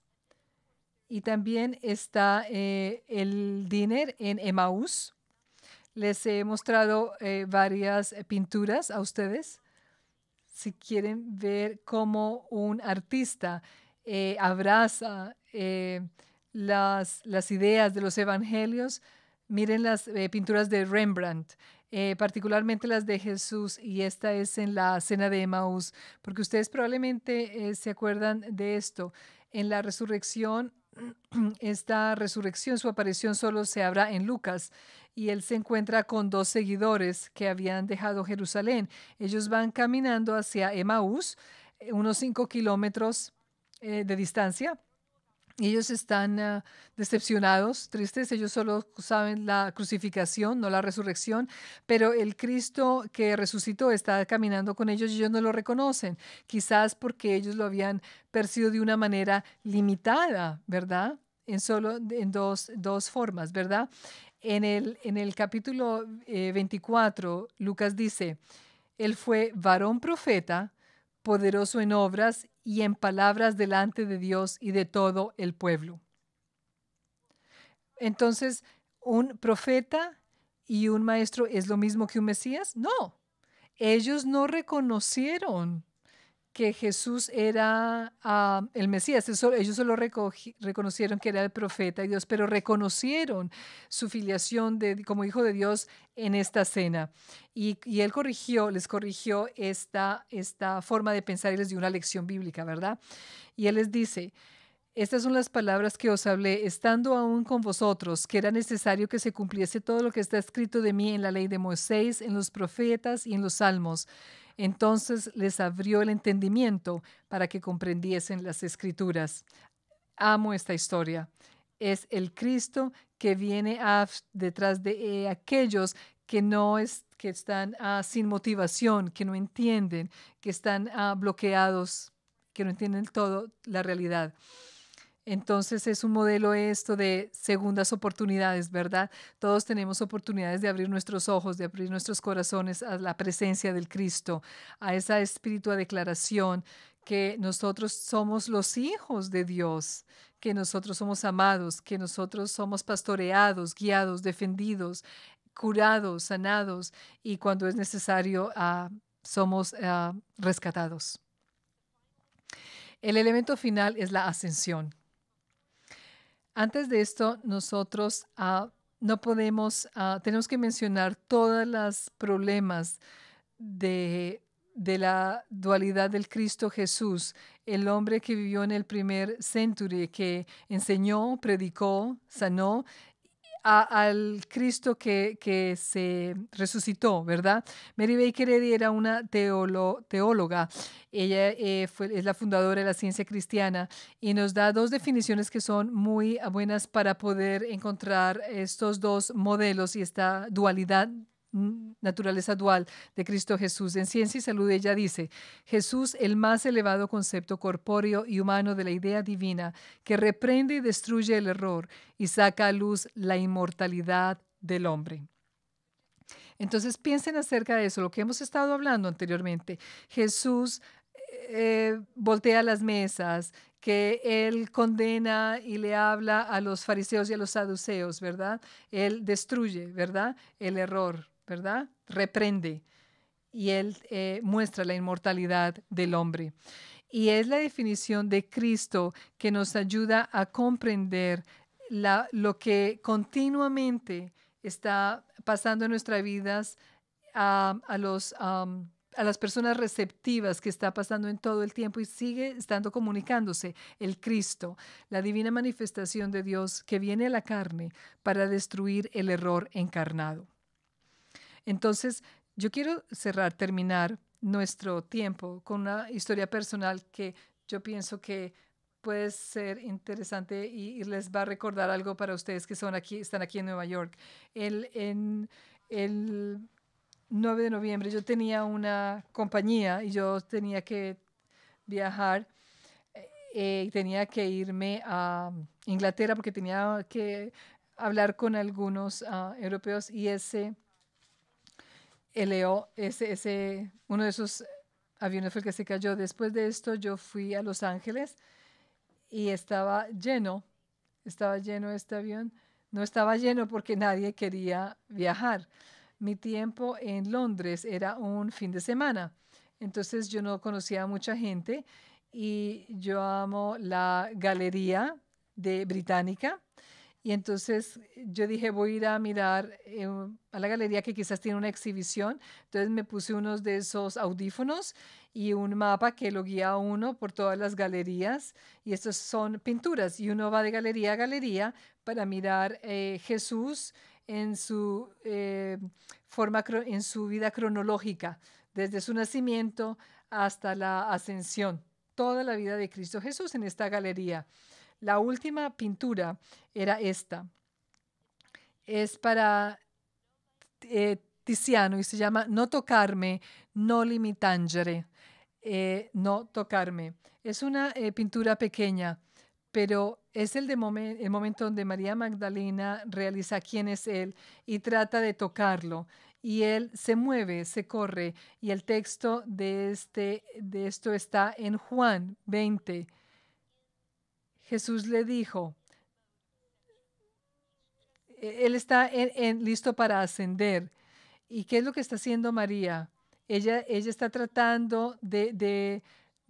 Y también está el diner en Emaús. Les he mostrado varias pinturas a ustedes. Si quieren ver cómo un artista abraza las ideas de los evangelios, miren las pinturas de Rembrandt, particularmente las de Jesús, y esta es en la cena de Emaús, porque ustedes probablemente se acuerdan de esto. En la resurrección, esta resurrección, su aparición solo se habla en Lucas, y él se encuentra con 2 seguidores que habían dejado Jerusalén. Ellos van caminando hacia Emaús, unos 5 kilómetros de distancia. Ellos están decepcionados, tristes. Ellos solo saben la crucificación, no la resurrección, pero el Cristo que resucitó está caminando con ellos y ellos no lo reconocen, quizás porque ellos lo habían percibido de una manera limitada, ¿verdad? En dos formas, ¿verdad? En el capítulo 24, Lucas dice, él fue varón profeta, poderoso en obras y en palabras delante de Dios y de todo el pueblo. Entonces, ¿un profeta y un maestro es lo mismo que un Mesías? No. Ellos no reconocieron que Jesús era el Mesías. Ellos solo reconocieron que era el profeta de Dios, pero reconocieron su filiación como hijo de Dios en esta cena. Y él les corrigió esta forma de pensar y les dio una lección bíblica, ¿verdad? Y él les dice, Estas son las palabras que os hablé, estando aún con vosotros, que era necesario que se cumpliese todo lo que está escrito de mí en la ley de Moisés, en los profetas y en los salmos. Entonces les abrió el entendimiento para que comprendiesen las escrituras. Amo esta historia. Es el Cristo que viene detrás de aquellos que que están sin motivación, que no entienden, que están bloqueados, que no entienden todo la realidad. Entonces es un modelo esto de segundas oportunidades, ¿verdad? Todos tenemos oportunidades de abrir nuestros ojos, de abrir nuestros corazones a la presencia del Cristo, a esa espiritual declaración que nosotros somos los hijos de Dios, que nosotros somos amados, que nosotros somos pastoreados, guiados, defendidos, curados, sanados y cuando es necesario somos rescatados. El elemento final es la ascensión. Antes de esto, nosotros no podemos, tenemos que mencionar todos los problemas de la dualidad del Cristo Jesús, el hombre que vivió en el primer century, que enseñó, predicó, sanó, al Cristo que se resucitó, ¿verdad? Mary Baker Eddy era una teóloga. Ella es la fundadora de la ciencia cristiana y nos da dos definiciones que son muy buenas para poder encontrar estos dos modelos y esta dualidad, naturaleza dual de Cristo Jesús. En Ciencia y Salud ella dice, Jesús, el más elevado concepto corpóreo y humano de la idea divina que reprende y destruye el error y saca a luz la inmortalidad del hombre. Entonces piensen acerca de eso, lo que hemos estado hablando anteriormente. Jesús voltea las mesas, que él condena y le habla a los fariseos y a los saduceos, ¿verdad? Él destruye, ¿verdad? El error, ¿verdad? Reprende y él muestra la inmortalidad del hombre. Y es la definición de Cristo que nos ayuda a comprender lo que continuamente está pasando en nuestras vidas a las personas receptivas que está pasando en todo el tiempo y sigue estando comunicándose el Cristo, la divina manifestación de Dios que viene a la carne para destruir el error encarnado. Entonces, yo quiero terminar nuestro tiempo con una historia personal que yo pienso que puede ser interesante y les va a recordar algo para ustedes que están aquí en Nueva York. En el 9 de noviembre yo tenía una compañía y yo tenía que viajar y tenía que irme a Inglaterra porque tenía que hablar con algunos europeos y uno de esos aviones fue el que se cayó. Después de esto yo fui a Los Ángeles y estaba lleno este avión. No estaba lleno porque nadie quería viajar. Mi tiempo en Londres era un fin de semana, entonces yo no conocía a mucha gente y yo amo la galería británica. Y entonces yo dije, voy a ir a mirar a la galería que quizás tiene una exhibición. Entonces me puse unos de esos audífonos y un mapa que lo guía a uno por todas las galerías. Y estos son pinturas. Y uno va de galería a galería para mirar Jesús en su en su vida cronológica, desde su nacimiento hasta la ascensión. Toda la vida de Cristo Jesús en esta galería. La última pintura era esta. Es para Tiziano y se llama No tocarme, noli mi tangere. No tocarme. Es una pintura pequeña, pero es el momento donde María Magdalena realiza quién es él y trata de tocarlo. Y él se mueve, se corre. Y el texto de esto está en Juan 20. Jesús le dijo, él está listo para ascender. ¿Y qué es lo que está haciendo María? Ella está tratando de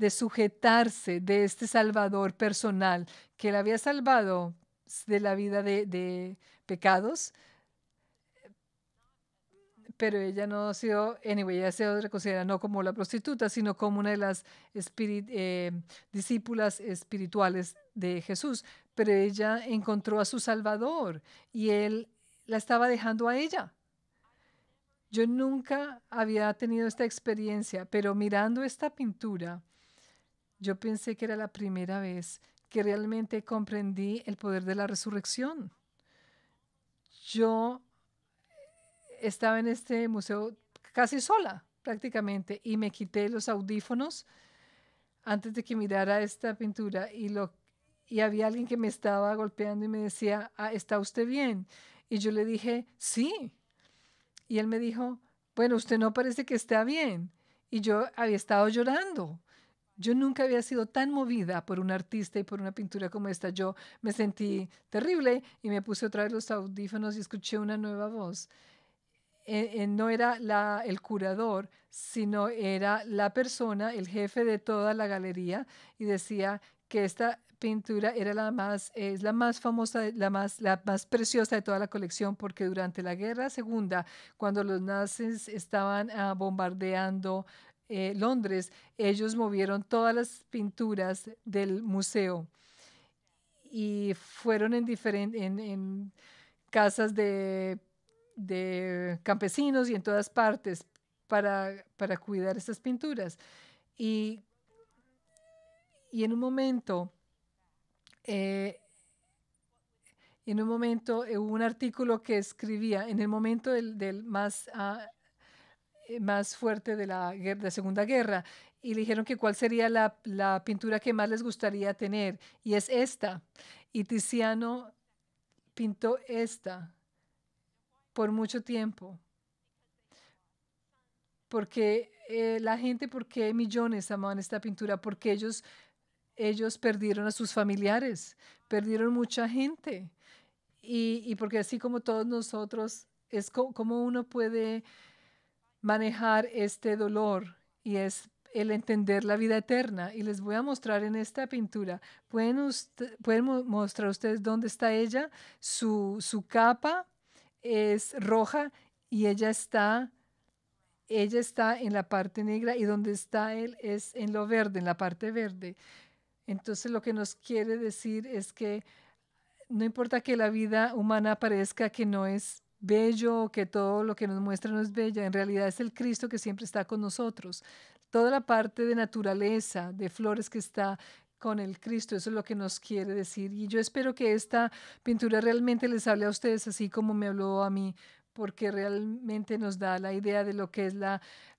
sujetarse de este Salvador personal que la había salvado de la vida de pecados, pero ella no ha sido, anyway, ella se considera no como la prostituta, sino como una de las discípulas espirituales de Jesús. Pero ella encontró a su Salvador y él la estaba dejando a ella. Yo nunca había tenido esta experiencia, pero mirando esta pintura, yo pensé que era la primera vez que realmente comprendí el poder de la resurrección. Yo estaba en este museo casi sola, prácticamente, y me quité los audífonos antes de que mirara esta pintura y había alguien que me estaba golpeando y me decía, ¿está usted bien? Y yo le dije, sí. Y él me dijo, bueno, usted no parece que está bien. Y yo había estado llorando. Yo nunca había sido tan movida por un artista y por una pintura como esta. Yo me sentí terrible y me puse otra vez los audífonos y escuché una nueva voz. No era el curador, sino era la persona, el jefe de toda la galería, y decía que esta pintura era es la más famosa, la más preciosa de toda la colección, porque durante la Guerra Segunda, cuando los nazis estaban bombardeando Londres, ellos movieron todas las pinturas del museo y fueron en casas de campesinos y en todas partes para cuidar estas pinturas. Y en un momento, hubo un artículo que escribía, en el momento del más fuerte de la Segunda Guerra, y le dijeron que cuál sería la pintura que más les gustaría tener, y es esta. Y Tiziano pintó esta por mucho tiempo. Porque la gente, porque millones amaban esta pintura, porque ellos perdieron a sus familiares, perdieron mucha gente. Y porque así como todos nosotros, es como uno puede manejar este dolor, y es el entender la vida eterna. Y les voy a mostrar en esta pintura. ¿Pueden mostrar ustedes dónde está ella? Su capa es roja y ella está en la parte negra, y donde está él es en lo verde, en la parte verde. Entonces lo que nos quiere decir es que no importa que la vida humana parezca que no es bello, que todo lo que nos muestra no es bella, en realidad es el Cristo que siempre está con nosotros. Toda la parte de naturaleza, de flores que está con el Cristo, eso es lo que nos quiere decir. Y yo espero que esta pintura realmente les hable a ustedes así como me habló a mí, porque realmente nos da la idea de lo que es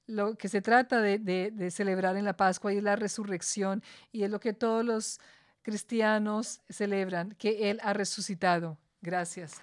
lo que se trata de celebrar en la Pascua, y es la resurrección, y es lo que todos los cristianos celebran, que Él ha resucitado. Gracias.